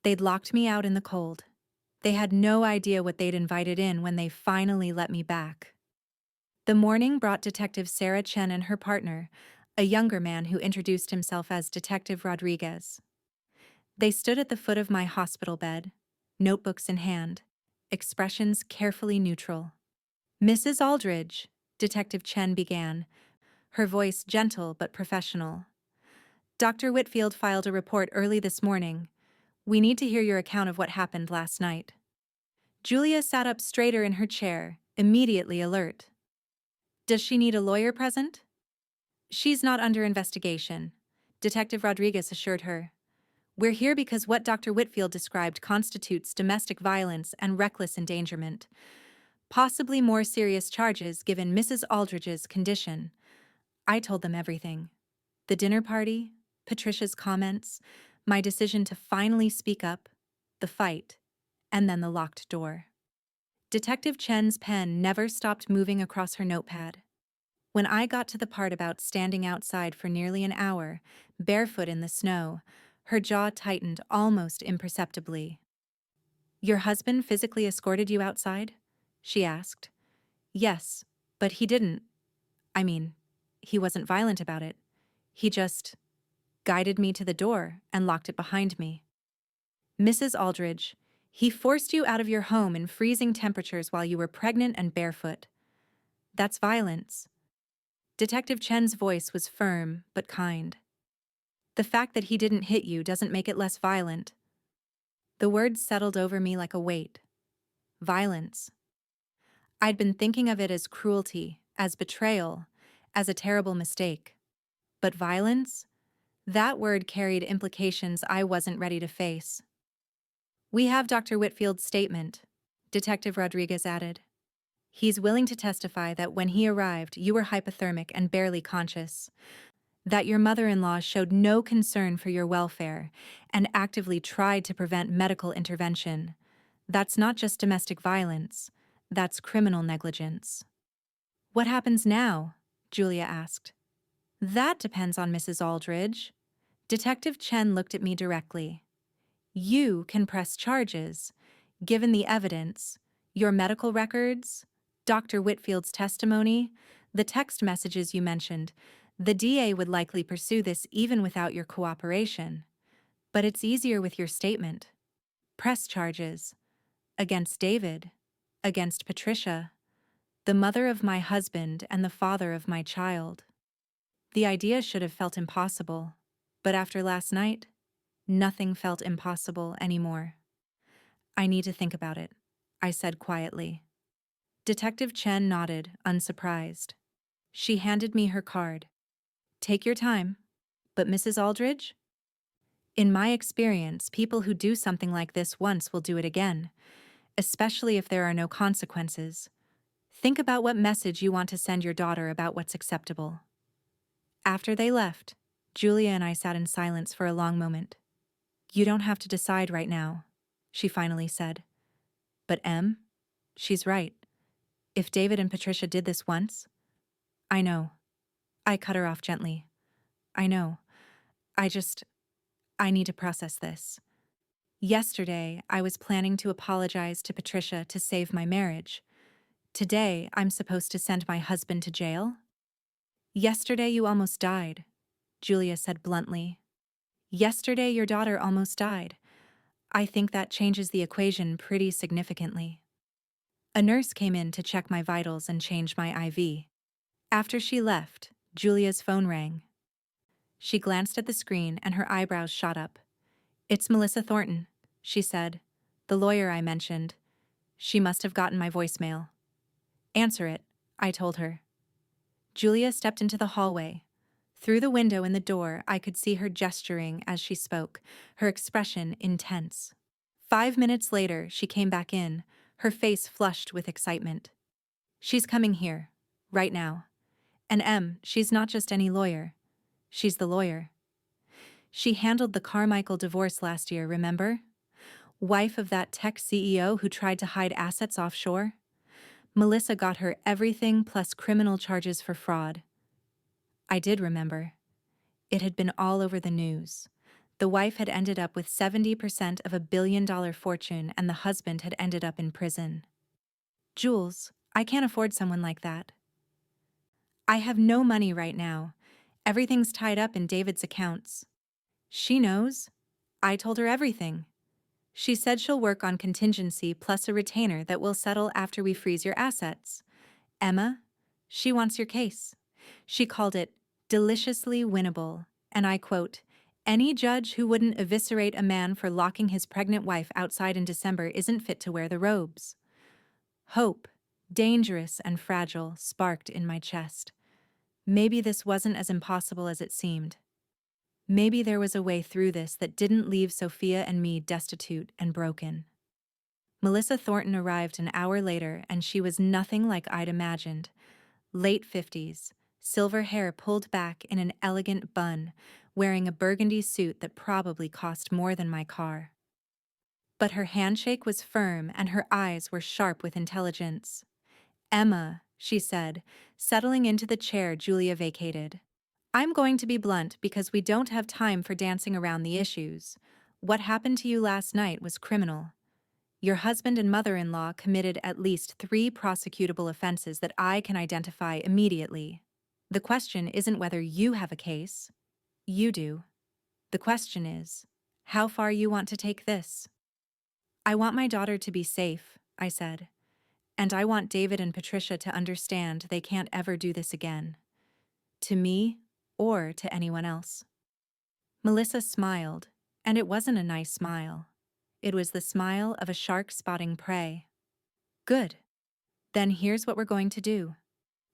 They'd locked me out in the cold. They had no idea what they'd invited in when they finally let me back. The morning brought Detective Sarah Chen and her partner, a younger man who introduced himself as Detective Rodriguez. They stood at the foot of my hospital bed, notebooks in hand, expressions carefully neutral. "Mrs. Aldridge," Detective Chen began, her voice gentle but professional. "Dr. Whitfield filed a report early this morning. We need to hear your account of what happened last night." Julia sat up straighter in her chair, immediately alert. "Does she need a lawyer present?" "She's not under investigation," Detective Rodriguez assured her. "We're here because what Dr. Whitfield described constitutes domestic violence and reckless endangerment. Possibly more serious charges given Mrs. Aldridge's condition." I told them everything. The dinner party, Patricia's comments, my decision to finally speak up, the fight, and then the locked door. Detective Chen's pen never stopped moving across her notepad. When I got to the part about standing outside for nearly an hour, barefoot in the snow, her jaw tightened almost imperceptibly. "Your husband physically escorted you outside?" she asked. "Yes, but he didn't. I mean, he wasn't violent about it. He just guided me to the door and locked it behind me." "Mrs. Aldridge, he forced you out of your home in freezing temperatures while you were pregnant and barefoot. That's violence." Detective Chen's voice was firm but kind. "The fact that he didn't hit you doesn't make it less violent." The words settled over me like a weight. Violence. I'd been thinking of it as cruelty, as betrayal, as a terrible mistake. But violence? That word carried implications I wasn't ready to face. "We have Dr. Whitfield's statement," Detective Rodriguez added. "He's willing to testify that when he arrived, you were hypothermic and barely conscious. That your mother-in-law showed no concern for your welfare and actively tried to prevent medical intervention. That's not just domestic violence, that's criminal negligence." "What happens now?" Julia asked. "That depends on Mrs. Aldridge." Detective Chen looked at me directly. "You can press charges, given the evidence, your medical records, Dr. Whitfield's testimony, the text messages you mentioned. The DA would likely pursue this even without your cooperation. But it's easier with your statement. Press charges. Against David. Against Patricia. The mother of my husband and the father of my child." The idea should have felt impossible. But after last night, nothing felt impossible anymore. "I need to think about it," I said quietly. Detective Chen nodded, unsurprised. She handed me her card. "Take your time. But Mrs. Aldridge? In my experience, people who do something like this once will do it again, especially if there are no consequences. Think about what message you want to send your daughter about what's acceptable." After they left, Julia and I sat in silence for a long moment. "You don't have to decide right now," she finally said. "But Em? She's right. If David and Patricia did this once—" "I know." I cut her off gently. "I know. I need to process this. Yesterday, I was planning to apologize to Patricia to save my marriage. Today, I'm supposed to send my husband to jail?" "Yesterday you almost died," Julia said bluntly. "Yesterday your daughter almost died. I think that changes the equation pretty significantly." A nurse came in to check my vitals and change my IV. After she left, Julia's phone rang. She glanced at the screen and her eyebrows shot up. "It's Melissa Thornton," she said. "The lawyer I mentioned. She must have gotten my voicemail." "Answer it," I told her. Julia stepped into the hallway. Through the window in the door, I could see her gesturing as she spoke, her expression intense. 5 minutes later, she came back in, her face flushed with excitement. "She's coming here, right now. And she's not just any lawyer. She's the lawyer. She handled the Carmichael divorce last year, remember? Wife of that tech CEO who tried to hide assets offshore? Melissa got her everything plus criminal charges for fraud." I did remember. It had been all over the news. The wife had ended up with 70% of $1 billion fortune and the husband had ended up in prison. Jules, I can't afford someone like that. I have no money right now. Everything's tied up in David's accounts. She knows. I told her everything. She said she'll work on contingency plus a retainer that will settle after we freeze your assets. Emma, she wants your case. She called it deliciously winnable, and I quote, "Any judge who wouldn't eviscerate a man for locking his pregnant wife outside in December isn't fit to wear the robes." Hope, dangerous and fragile, sparked in my chest. Maybe this wasn't as impossible as it seemed. Maybe there was a way through this that didn't leave Sophia and me destitute and broken. Melissa Thornton arrived an hour later, and she was nothing like I'd imagined. Late 50s, silver hair pulled back in an elegant bun, wearing a burgundy suit that probably cost more than my car. But her handshake was firm and her eyes were sharp with intelligence. "Emma," she said, settling into the chair Julia vacated. "I'm going to be blunt because we don't have time for dancing around the issues. What happened to you last night was criminal. Your husband and mother-in-law committed at least 3 prosecutable offenses that I can identify immediately. The question isn't whether you have a case. You do. The question is, how far you want to take this." "I want my daughter to be safe," I said. "And I want David and Patricia to understand they can't ever do this again. To me, or to anyone else." Melissa smiled, and it wasn't a nice smile. It was the smile of a shark spotting prey. "Good. Then here's what we're going to do.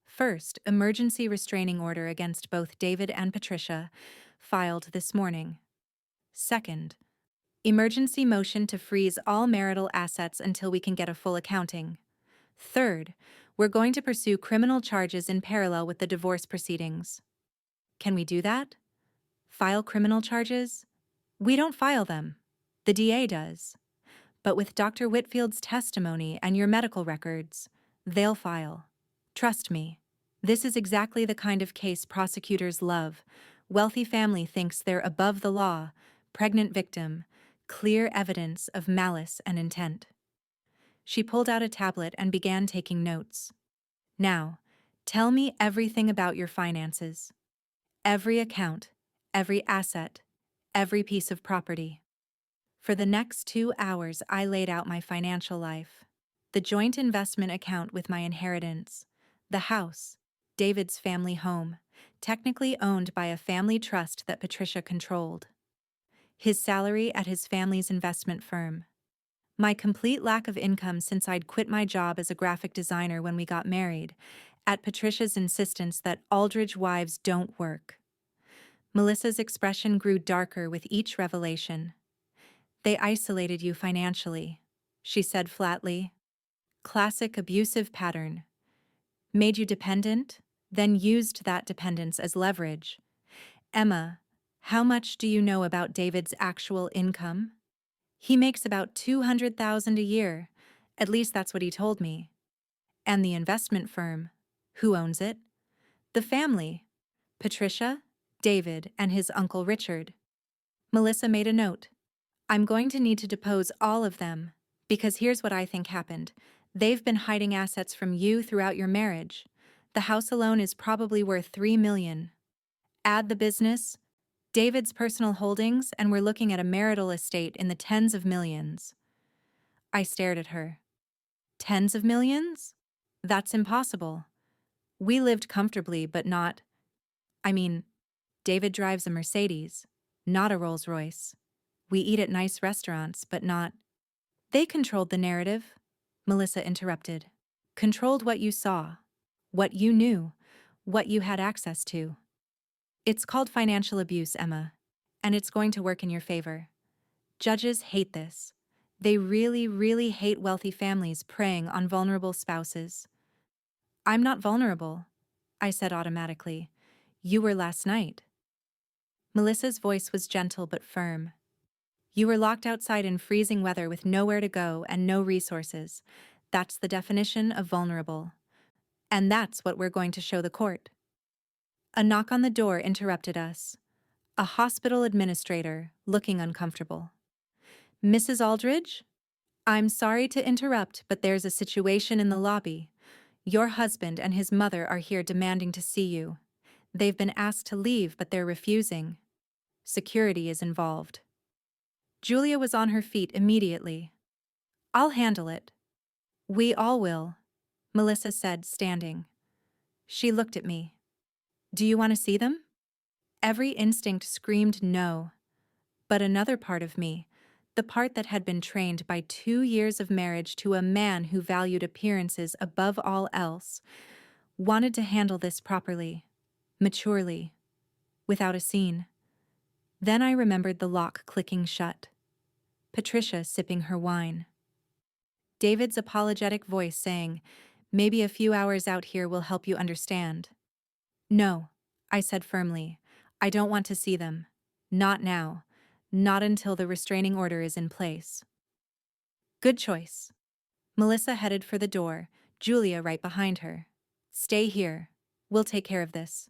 First, emergency restraining order against both David and Patricia, filed this morning. Second, emergency motion to freeze all marital assets until we can get a full accounting. Third, we're going to pursue criminal charges in parallel with the divorce proceedings." "Can we do that? File criminal charges?" "We don't file them. The DA does. But with Dr. Whitfield's testimony and your medical records, they'll file. Trust me. This is exactly the kind of case prosecutors love. Wealthy family thinks they're above the law, pregnant victim, clear evidence of malice and intent." She pulled out a tablet and began taking notes. "Now, tell me everything about your finances. Every account, every asset, every piece of property." For the next 2 hours, I laid out my financial life. The joint investment account with my inheritance. The house, David's family home, technically owned by a family trust that Patricia controlled. His salary at his family's investment firm. My complete lack of income since I'd quit my job as a graphic designer when we got married, at Patricia's insistence that Aldridge wives don't work. Melissa's expression grew darker with each revelation. "They isolated you financially," she said flatly. "Classic abusive pattern. Made you dependent, then used that dependence as leverage. Emma, how much do you know about David's actual income? He makes about $200,000 a year. At least that's what he told me. And the investment firm, who owns it? The family. Patricia, David, and his uncle Richard." Melissa made a note. "I'm going to need to depose all of them, because here's what I think happened. They've been hiding assets from you throughout your marriage. The house alone is probably worth $3 million. Add the business, David's personal holdings, and we're looking at a marital estate in the tens of millions." I stared at her. "Tens of millions? That's impossible. We lived comfortably, but not... I mean, David drives a Mercedes, not a Rolls-Royce. We eat at nice restaurants, but not..." "They controlled the narrative," Melissa interrupted. "Controlled what you saw, what you knew, what you had access to. It's called financial abuse, Emma, and it's going to work in your favor. Judges hate this. They really, really hate wealthy families preying on vulnerable spouses." "I'm not vulnerable," I said automatically. "You were last night." Melissa's voice was gentle but firm. "You were locked outside in freezing weather with nowhere to go and no resources. That's the definition of vulnerable. And that's what we're going to show the court." A knock on the door interrupted us. a hospital administrator, looking uncomfortable. Mrs. Aldridge? I'm sorry to interrupt, but there's a situation in the lobby. Your husband and his mother are here demanding to see you. They've been asked to leave, but they're refusing. Security is involved. Julia was on her feet immediately. I'll handle it. We all will, Melissa said, standing. She looked at me. Do you want to see them? Every instinct screamed no. But another part of me, the part that had been trained by 2 years of marriage to a man who valued appearances above all else, wanted to handle this properly, maturely, without a scene. Then I remembered the lock clicking shut. Patricia sipping her wine. David's apologetic voice saying, "Maybe a few hours out here will help you understand." "No," I said firmly. "I don't want to see them. Not now. Not until the restraining order is in place." Good choice. Melissa headed for the door, Julia right behind her. Stay here. We'll take care of this.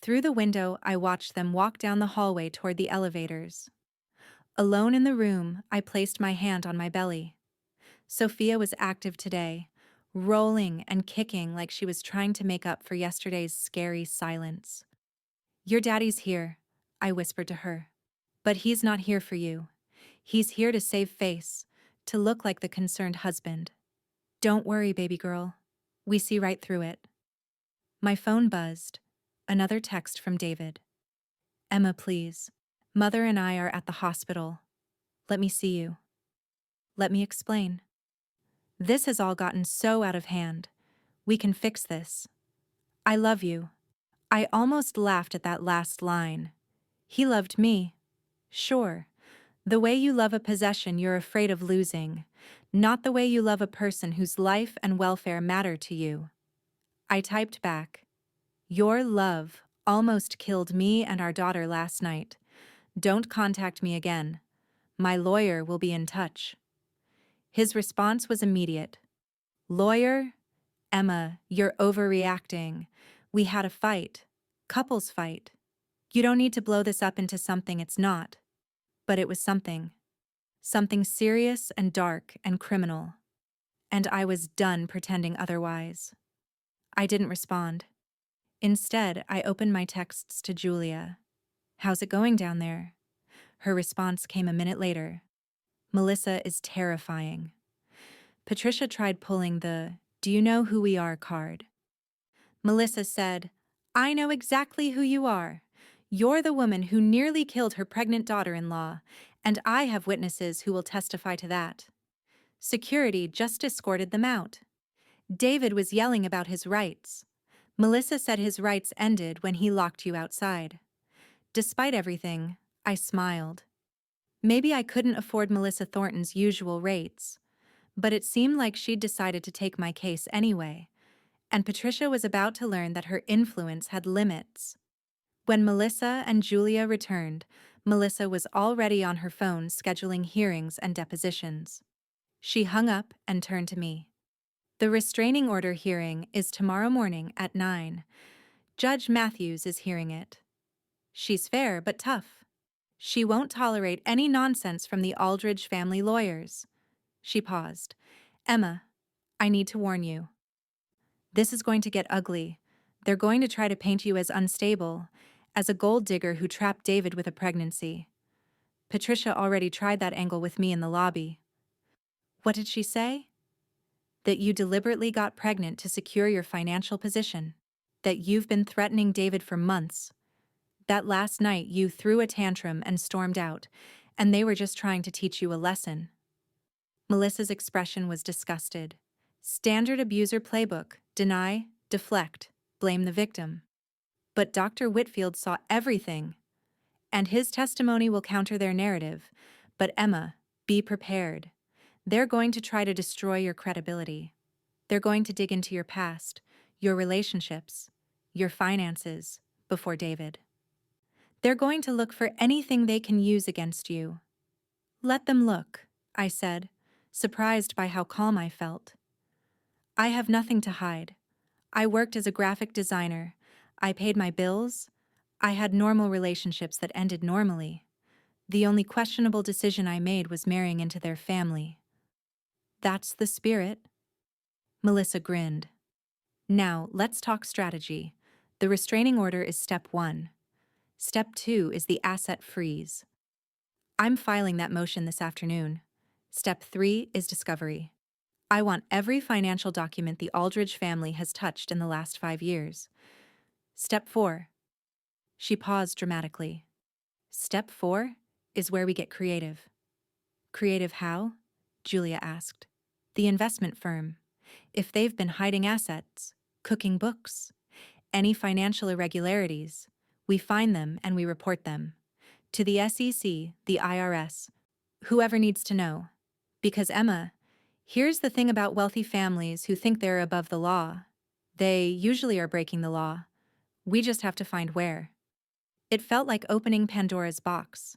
Through the window, I watched them walk down the hallway toward the elevators. Alone in the room, I placed my hand on my belly. Sophia was active today, rolling and kicking like she was trying to make up for yesterday's scary silence. Your daddy's here, I whispered to her. But he's not here for you. He's here to save face, to look like the concerned husband. Don't worry, baby girl. We see right through it. My phone buzzed. Another text from David. Emma, please. Mother and I are at the hospital. Let me see you. Let me explain. This has all gotten so out of hand. We can fix this. I love you. I almost laughed at that last line. He loved me. Sure. The way you love a possession you're afraid of losing, not the way you love a person whose life and welfare matter to you. I typed back. Your love almost killed me and our daughter last night. Don't contact me again. My lawyer will be in touch. His response was immediate. Lawyer? Emma, you're overreacting. We had a fight. Couples fight. You don't need to blow this up into something it's not. But it was something. Something serious and dark and criminal. And I was done pretending otherwise. I didn't respond. Instead, I opened my texts to Julia. How's it going down there? Her response came a minute later. Melissa is terrifying. Patricia tried pulling the "Do you know who we are" card. Melissa said, I know exactly who you are. You're the woman who nearly killed her pregnant daughter-in-law, and I have witnesses who will testify to that. Security just escorted them out. David was yelling about his rights. Melissa said his rights ended when he locked you outside. Despite everything, I smiled. Maybe I couldn't afford Melissa Thornton's usual rates, but it seemed like she'd decided to take my case anyway, and Patricia was about to learn that her influence had limits. When Melissa and Julia returned, Melissa was already on her phone scheduling hearings and depositions. She hung up and turned to me. The restraining order hearing is tomorrow morning at 9. Judge Matthews is hearing it. She's fair but tough. She won't tolerate any nonsense from the Aldridge family lawyers. She paused. Emma, I need to warn you. This is going to get ugly. They're going to try to paint you as unstable, as a gold digger who trapped David with a pregnancy. Patricia already tried that angle with me in the lobby. What did she say? That you deliberately got pregnant to secure your financial position. That you've been threatening David for months. That last night you threw a tantrum and stormed out, and they were just trying to teach you a lesson. Melissa's expression was disgusted. Standard abuser playbook: deny, deflect, blame the victim. But Dr. Whitfield saw everything, and his testimony will counter their narrative. But Emma, be prepared. They're going to try to destroy your credibility. They're going to dig into your past, your relationships, your finances, before David. They're going to look for anything they can use against you. Let them look, I said, surprised by how calm I felt. I have nothing to hide. I worked as a graphic designer. I paid my bills. I had normal relationships that ended normally. The only questionable decision I made was marrying into their family. That's the spirit. Melissa grinned. Now, let's talk strategy. The restraining order is step 1. Step 2 is the asset freeze. I'm filing that motion this afternoon. Step 3 is discovery. I want every financial document the Aldridge family has touched in the last 5 years. Step 4. She paused dramatically. Step 4 is where we get creative. Creative how? Julia asked. The investment firm. If they've been hiding assets, cooking books, any financial irregularities, we find them and we report them. To the SEC, the IRS, whoever needs to know. Because Emma, here's the thing about wealthy families who think they're above the law. They usually are breaking the law. We just have to find where. It felt like opening Pandora's box.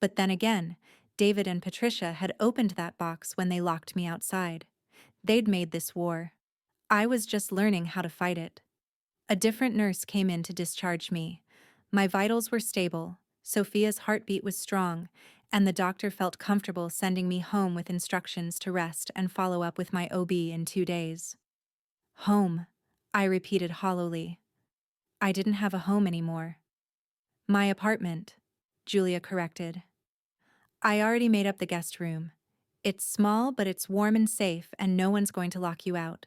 But then again, David and Patricia had opened that box when they locked me outside. They'd made this war. I was just learning how to fight it. A different nurse came in to discharge me. My vitals were stable, Sophia's heartbeat was strong, and the doctor felt comfortable sending me home with instructions to rest and follow up with my OB in 2 days. Home, I repeated hollowly. I didn't have a home anymore. My apartment, Julia corrected. I already made up the guest room. It's small, but it's warm and safe, and no one's going to lock you out.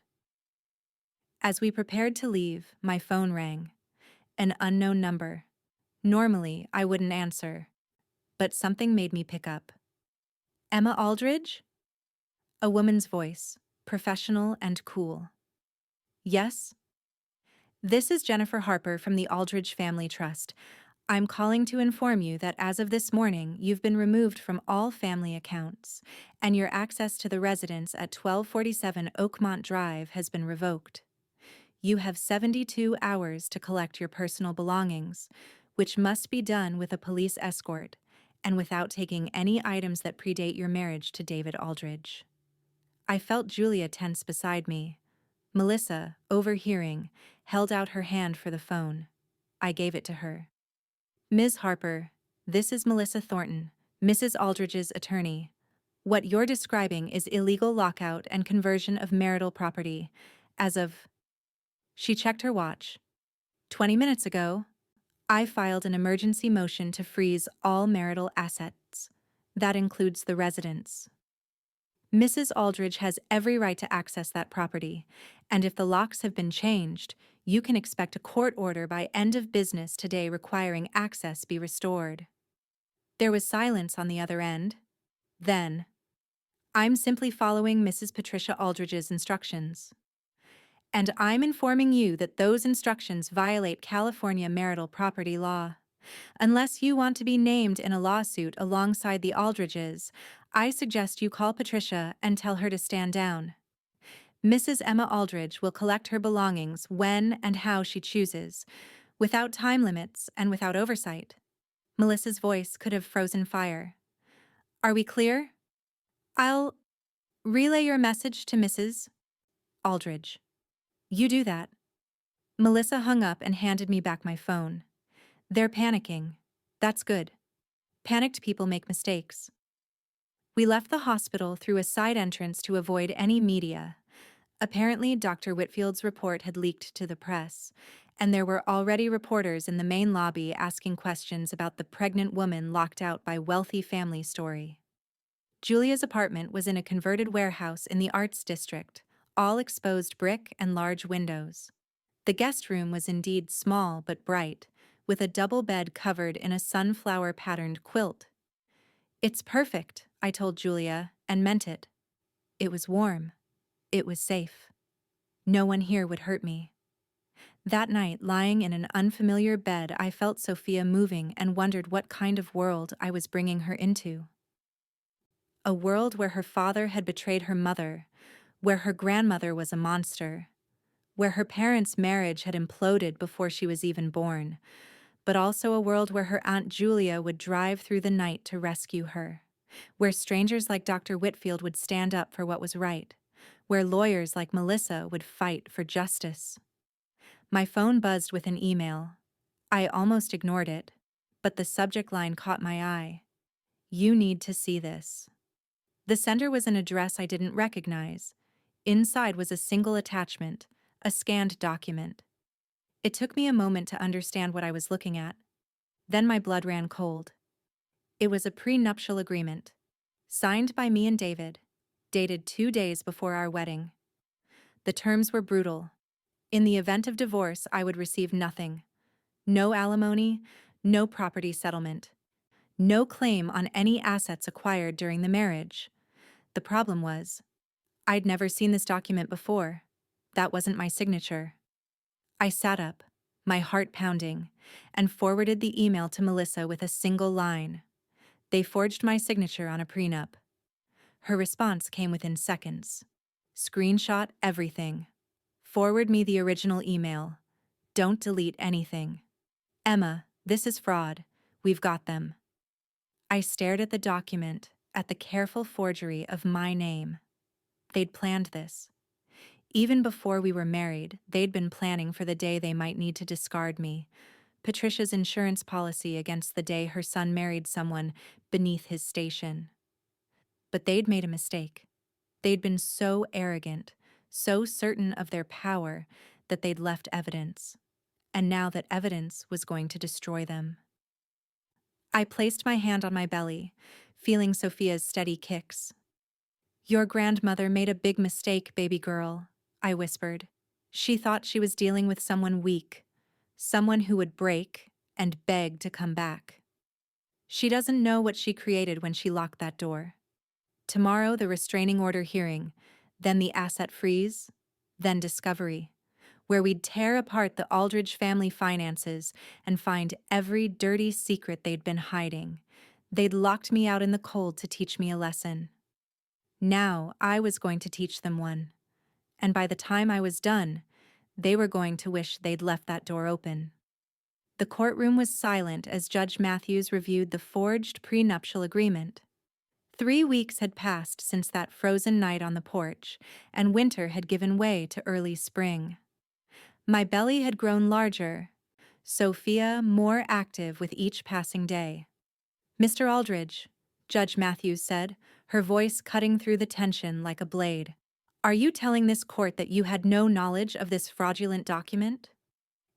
As we prepared to leave, my phone rang. An unknown number. Normally, I wouldn't answer, but something made me pick up. Emma Aldridge? A woman's voice, professional and cool. Yes? This is Jennifer Harper from the Aldridge Family Trust. I'm calling to inform you that as of this morning, you've been removed from all family accounts, and your access to the residence at 1247 Oakmont Drive has been revoked. You have 72 hours to collect your personal belongings, which must be done with a police escort, and without taking any items that predate your marriage to David Aldridge. I felt Julia tense beside me. Melissa, overhearing, held out her hand for the phone. I gave it to her. Ms. Harper, this is Melissa Thornton, Mrs. Aldridge's attorney. What you're describing is illegal lockout and conversion of marital property, as of... She checked her watch. 20 minutes ago, I filed an emergency motion to freeze all marital assets. That includes the residence. Mrs. Aldridge has every right to access that property, and if the locks have been changed, you can expect a court order by end of business today requiring access be restored. There was silence on the other end. Then, I'm simply following Mrs. Patricia Aldridge's instructions. And I'm informing you that those instructions violate California marital property law. Unless you want to be named in a lawsuit alongside the Aldridges, I suggest you call Patricia and tell her to stand down. Mrs. Emma Aldridge will collect her belongings when and how she chooses, without time limits and without oversight. Melissa's voice could have frozen fire. Are we clear? I'll relay your message to Mrs. Aldridge. You do that. Melissa hung up and handed me back my phone. They're panicking. That's good. Panicked people make mistakes. We left the hospital through a side entrance to avoid any media. Apparently, Dr. Whitfield's report had leaked to the press, and there were already reporters in the main lobby asking questions about the pregnant woman locked out by wealthy family story. Julia's apartment was in a converted warehouse in the Arts District, all exposed brick and large windows. The guest room was indeed small but bright, with a double bed covered in a sunflower-patterned quilt. It's perfect, I told Julia, and meant it. It was warm. It was safe. No one here would hurt me. That night, lying in an unfamiliar bed, I felt Sophia moving and wondered what kind of world I was bringing her into. A world where her father had betrayed her mother, where her grandmother was a monster, where her parents' marriage had imploded before she was even born, but also a world where her Aunt Julia would drive through the night to rescue her, where strangers like Dr. Whitfield would stand up for what was right, where lawyers like Melissa would fight for justice. My phone buzzed with an email. I almost ignored it, but the subject line caught my eye. You need to see this. The sender was an address I didn't recognize. Inside was a single attachment, a scanned document. It took me a moment to understand what I was looking at. Then my blood ran cold. It was a prenuptial agreement, signed by me and David, dated 2 days before our wedding. The terms were brutal. In the event of divorce, I would receive nothing. No alimony, no property settlement, no claim on any assets acquired during the marriage. The problem was, I'd never seen this document before. That wasn't my signature. I sat up, my heart pounding, and forwarded the email to Melissa with a single line. They forged my signature on a prenup. Her response came within seconds. Screenshot everything. Forward me the original email. Don't delete anything. Emma, this is fraud. We've got them. I stared at the document, at the careful forgery of my name. They'd planned this. Even before we were married, they'd been planning for the day they might need to discard me. Patricia's insurance policy against the day her son married someone beneath his station. But they'd made a mistake. They'd been so arrogant, so certain of their power, that they'd left evidence. And now that evidence was going to destroy them. I placed my hand on my belly, feeling Sophia's steady kicks. Your grandmother made a big mistake, baby girl, I whispered. She thought she was dealing with someone weak, someone who would break and beg to come back. She doesn't know what she created when she locked that door. Tomorrow, the restraining order hearing, then the asset freeze, then discovery, where we'd tear apart the Aldridge family finances and find every dirty secret they'd been hiding. They'd locked me out in the cold to teach me a lesson. Now I was going to teach them one. And by the time I was done, they were going to wish they'd left that door open. The courtroom was silent as Judge Matthews reviewed the forged prenuptial agreement. 3 weeks had passed since that frozen night on the porch, and winter had given way to early spring. My belly had grown larger, Sophia more active with each passing day. Mr. Aldridge, Judge Matthews said, her voice cutting through the tension like a blade. Are you telling this court that you had no knowledge of this fraudulent document?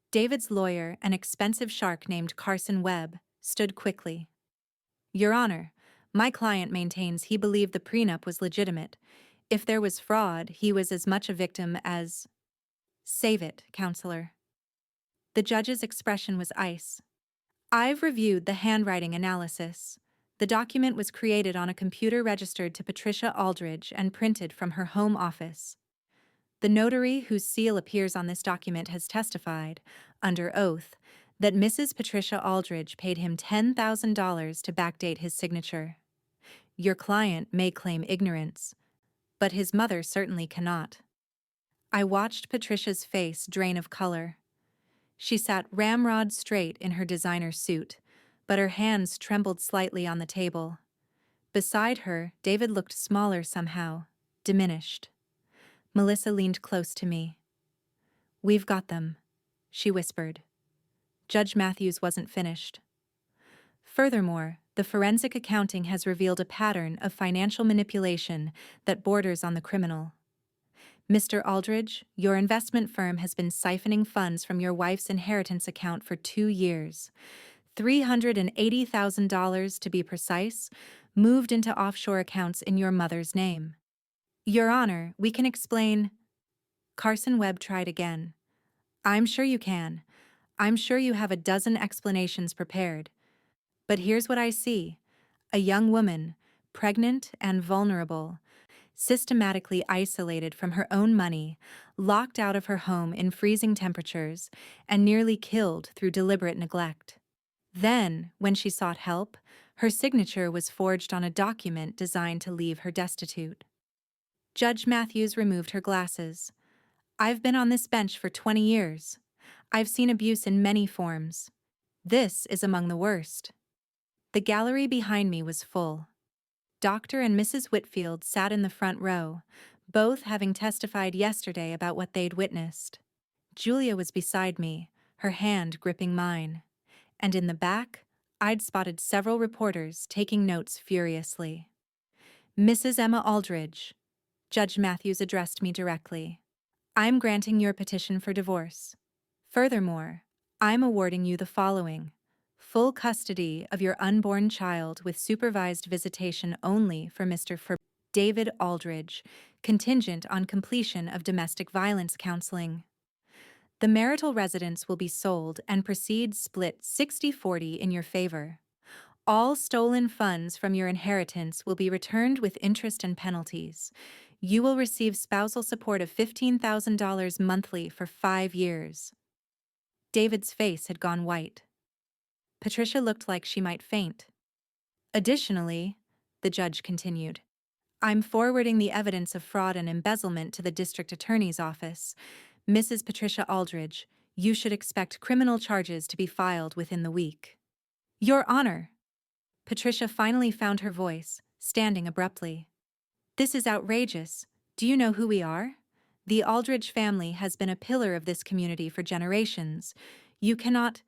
David's lawyer, an expensive shark named Carson Webb, stood quickly. Your Honor, my client maintains he believed the prenup was legitimate. If there was fraud, he was as much a victim as— Save it, counselor. The judge's expression was ice. I've reviewed the handwriting analysis. The document was created on a computer registered to Patricia Aldridge and printed from her home office. The notary whose seal appears on this document has testified, under oath, that Mrs. Patricia Aldridge paid him $10,000 to backdate his signature. Your client may claim ignorance, but his mother certainly cannot. I watched Patricia's face drain of color. She sat ramrod straight in her designer suit, but her hands trembled slightly on the table. Beside her, David looked smaller somehow, diminished. Melissa leaned close to me. We've got them, she whispered. Judge Matthews wasn't finished. Furthermore, the forensic accounting has revealed a pattern of financial manipulation that borders on the criminal. Mr. Aldridge, your investment firm has been siphoning funds from your wife's inheritance account for 2 years. $380,000 to be precise, moved into offshore accounts in your mother's name. Your Honor, we can explain— Carson Webb tried again. I'm sure you can. I'm sure you have a dozen explanations prepared. But here's what I see. A young woman, pregnant and vulnerable, systematically isolated from her own money, locked out of her home in freezing temperatures, and nearly killed through deliberate neglect. Then, when she sought help, her signature was forged on a document designed to leave her destitute. Judge Matthews removed her glasses. I've been on this bench for 20 years. I've seen abuse in many forms. This is among the worst. The gallery behind me was full. Dr. and Mrs. Whitfield sat in the front row, both having testified yesterday about what they'd witnessed. Julia was beside me, her hand gripping mine. And in the back, I'd spotted several reporters taking notes furiously. "Mrs. Emma Aldridge," Judge Matthews addressed me directly, "I'm granting your petition for divorce. Furthermore, I'm awarding you the following: full custody of your unborn child with supervised visitation only for Mr. David Aldridge, contingent on completion of domestic violence counseling. The marital residence will be sold and proceeds split 60-40 in your favor. All stolen funds from your inheritance will be returned with interest and penalties. You will receive spousal support of $15,000 monthly for 5 years." David's face had gone white. Patricia looked like she might faint. "Additionally," the judge continued, "I'm forwarding the evidence of fraud and embezzlement to the district attorney's office. Mrs. Patricia Aldridge, you should expect criminal charges to be filed within the week." "Your Honor!" Patricia finally found her voice, standing abruptly. "This is outrageous. Do you know who we are? The Aldridge family has been a pillar of this community for generations. You cannot—"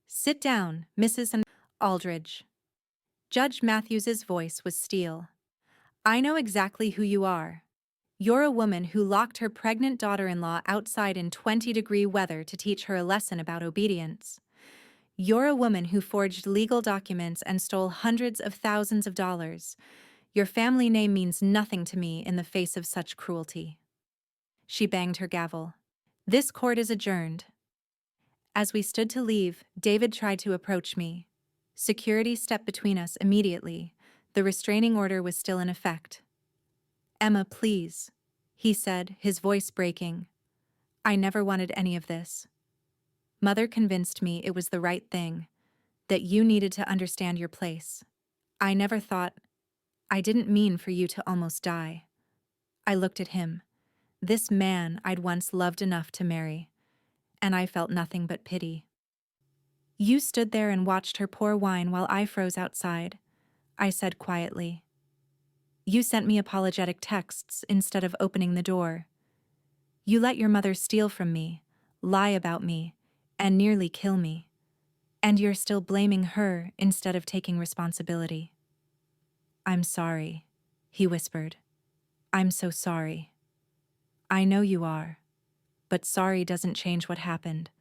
"Sit down, Mrs. Aldridge." Judge Matthews's voice was steel. "I know exactly who you are. You're a woman who locked her pregnant daughter-in-law outside in 20-degree weather to teach her a lesson about obedience. You're a woman who forged legal documents and stole hundreds of thousands of dollars. Your family name means nothing to me in the face of such cruelty." She banged her gavel. "This court is adjourned." As we stood to leave, David tried to approach me. Security stepped between us immediately. The restraining order was still in effect. "Emma, please," he said, his voice breaking. "I never wanted any of this. Mother convinced me it was the right thing, that you needed to understand your place. I never thought— I didn't mean for you to almost die." I looked at him, this man I'd once loved enough to marry, and I felt nothing but pity. "You stood there and watched her pour wine while I froze outside," I said quietly. "You sent me apologetic texts instead of opening the door. You let your mother steal from me, lie about me, and nearly kill me. And you're still blaming her instead of taking responsibility." "I'm sorry," he whispered. "I'm so sorry." "I know you are. But sorry doesn't change what happened.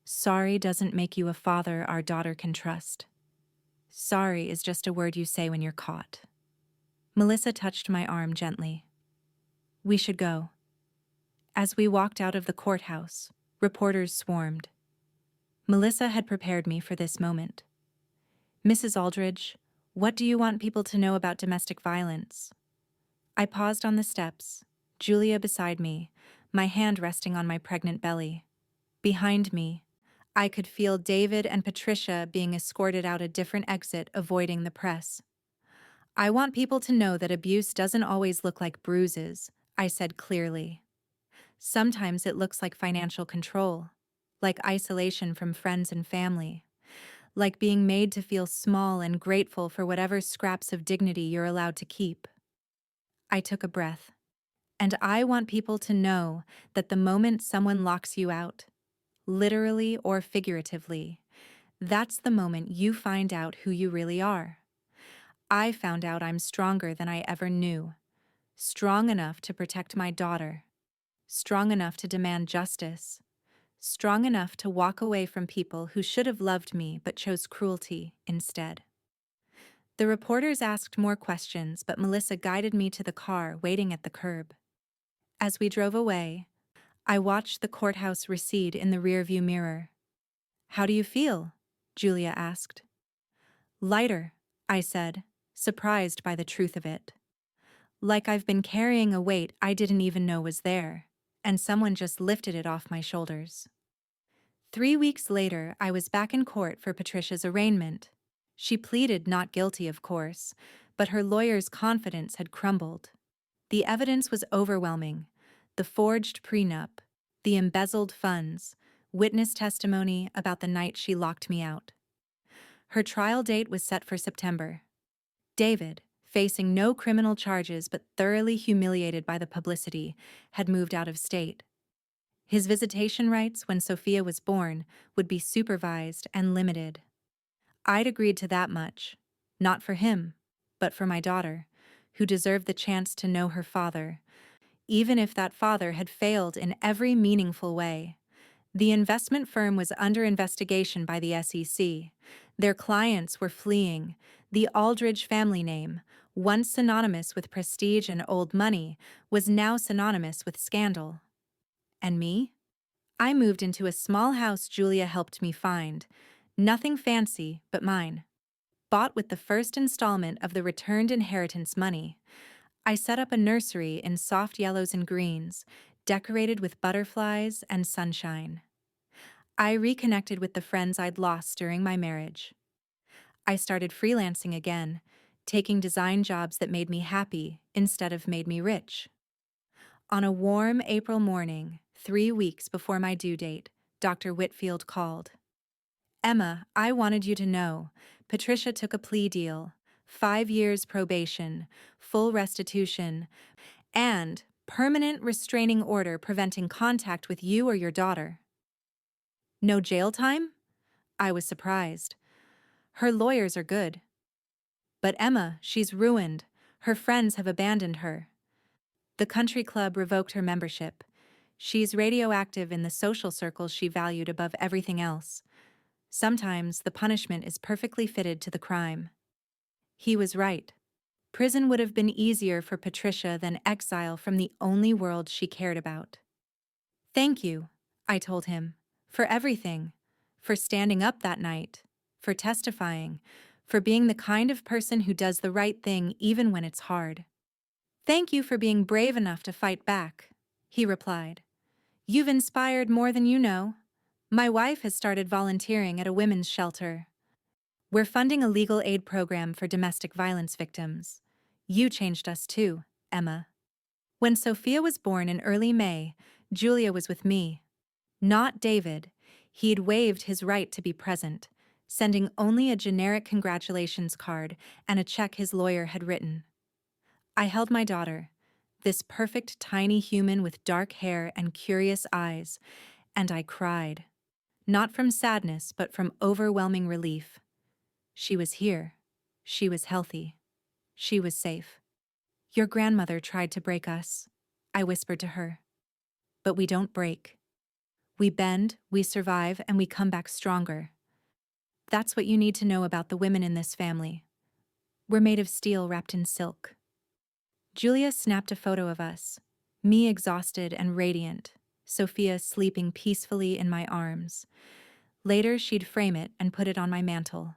Sorry doesn't make you a father our daughter can trust. Sorry is just a word you say when you're caught." Melissa touched my arm gently. "We should go." As we walked out of the courthouse, reporters swarmed. Melissa had prepared me for this moment. "Mrs. Aldridge, what do you want people to know about domestic violence?" I paused on the steps, Julia beside me, my hand resting on my pregnant belly. Behind me, I could feel David and Patricia being escorted out a different exit, avoiding the press. "I want people to know that abuse doesn't always look like bruises," I said clearly. "Sometimes it looks like financial control, like isolation from friends and family, like being made to feel small and grateful for whatever scraps of dignity you're allowed to keep." I took a breath. "And I want people to know that the moment someone locks you out, literally or figuratively, that's the moment you find out who you really are. I found out I'm stronger than I ever knew. Strong enough to protect my daughter. Strong enough to demand justice. Strong enough to walk away from people who should have loved me but chose cruelty instead." The reporters asked more questions, but Melissa guided me to the car waiting at the curb. As we drove away, I watched the courthouse recede in the rearview mirror. "How do you feel?" Julia asked. "Lighter," I said, surprised by the truth of it. "Like I've been carrying a weight I didn't even know was there, and someone just lifted it off my shoulders." 3 weeks later, I was back in court for Patricia's arraignment. She pleaded not guilty, of course, but her lawyer's confidence had crumbled. The evidence was overwhelming: the forged prenup, the embezzled funds, witness testimony about the night she locked me out. Her trial date was set for September. David, facing no criminal charges but thoroughly humiliated by the publicity, had moved out of state. His visitation rights when Sophia was born would be supervised and limited. I'd agreed to that much, not for him, but for my daughter, who deserved the chance to know her father, even if that father had failed in every meaningful way. The investment firm was under investigation by the SEC. Their clients were fleeing. The Aldridge family name, once synonymous with prestige and old money, was now synonymous with scandal. And me? I moved into a small house Julia helped me find. Nothing fancy, but mine. Bought with the first installment of the returned inheritance money. I set up a nursery in soft yellows and greens, decorated with butterflies and sunshine. I reconnected with the friends I'd lost during my marriage. I started freelancing again, taking design jobs that made me happy instead of made me rich. On a warm April morning, 3 weeks before my due date, Dr. Whitfield called. "Emma, I wanted you to know, Patricia took a plea deal, 5 years probation, full restitution, and permanent restraining order preventing contact with you or your daughter." "No jail time?" I was surprised. "Her lawyers are good." "But Emma, she's ruined. Her friends have abandoned her. The country club revoked her membership. She's radioactive in the social circles she valued above everything else. Sometimes the punishment is perfectly fitted to the crime." He was right. Prison would have been easier for Patricia than exile from the only world she cared about. "Thank you," I told him, "for everything. For standing up that night. For testifying. For being the kind of person who does the right thing even when it's hard." "Thank you for being brave enough to fight back," he replied. "You've inspired more than you know. My wife has started volunteering at a women's shelter. We're funding a legal aid program for domestic violence victims. You changed us too, Emma." When Sophia was born in early May, Julia was with me. Not David. He'd waived his right to be present, sending only a generic congratulations card and a check his lawyer had written. I held my daughter, this perfect tiny human with dark hair and curious eyes, and I cried. Not from sadness, but from overwhelming relief. She was here. She was healthy. She was safe. "Your grandmother tried to break us," I whispered to her. "But we don't break. We bend, we survive, and we come back stronger. That's what you need to know about the women in this family. We're made of steel wrapped in silk." Julia snapped a photo of us, me exhausted and radiant, Sophia sleeping peacefully in my arms. Later, she'd frame it and put it on my mantel.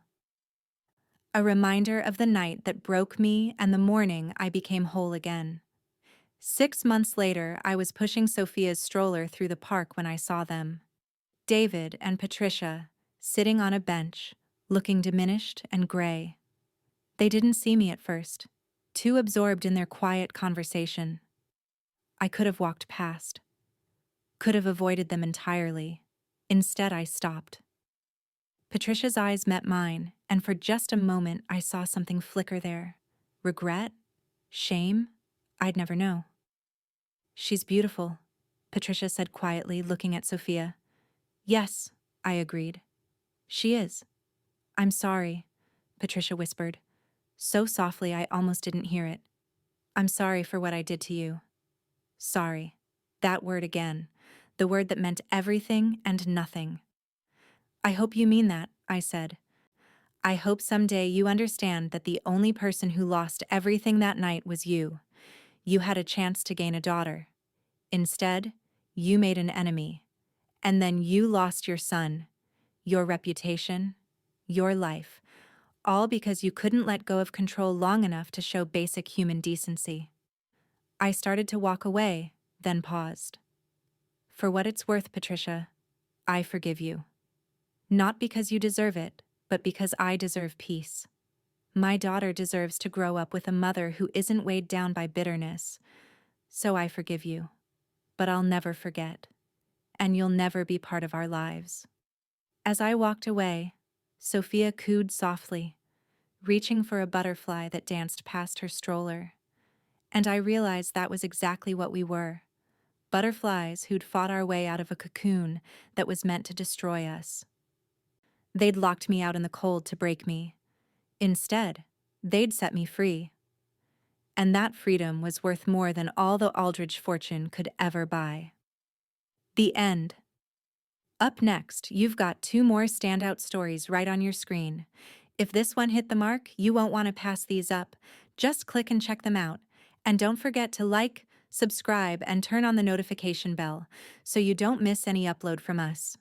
A reminder of the night that broke me and the morning I became whole again. 6 months later, I was pushing Sophia's stroller through the park when I saw them. David and Patricia, sitting on a bench, looking diminished and gray. They didn't see me at first, too absorbed in their quiet conversation. I could have walked past, could have avoided them entirely. Instead, I stopped. Patricia's eyes met mine, and for just a moment I saw something flicker there. Regret? Shame? I'd never know. "She's beautiful," Patricia said quietly, looking at Sophia. "Yes," I agreed. "She is." "I'm sorry," Patricia whispered, so softly I almost didn't hear it. "I'm sorry for what I did to you." Sorry. That word again. The word that meant everything and nothing. "I hope you mean that," I said. "I hope someday you understand that the only person who lost everything that night was you. You had a chance to gain a daughter. Instead, you made an enemy. And then you lost your son, your reputation, your life, all because you couldn't let go of control long enough to show basic human decency." I started to walk away, then paused. "For what it's worth, Patricia, I forgive you. Not because you deserve it, but because I deserve peace. My daughter deserves to grow up with a mother who isn't weighed down by bitterness. So I forgive you. But I'll never forget. And you'll never be part of our lives." As I walked away, Sophia cooed softly, reaching for a butterfly that danced past her stroller. And I realized that was exactly what we were. butterflies who'd fought our way out of a cocoon that was meant to destroy us. They'd locked me out in the cold to break me. Instead, they'd set me free. And that freedom was worth more than all the Aldrich fortune could ever buy. The end. Up next, you've got two more standout stories right on your screen. If this one hit the mark, you won't want to pass these up. Just click and check them out. And don't forget to like, subscribe, and turn on the notification bell so you don't miss any upload from us.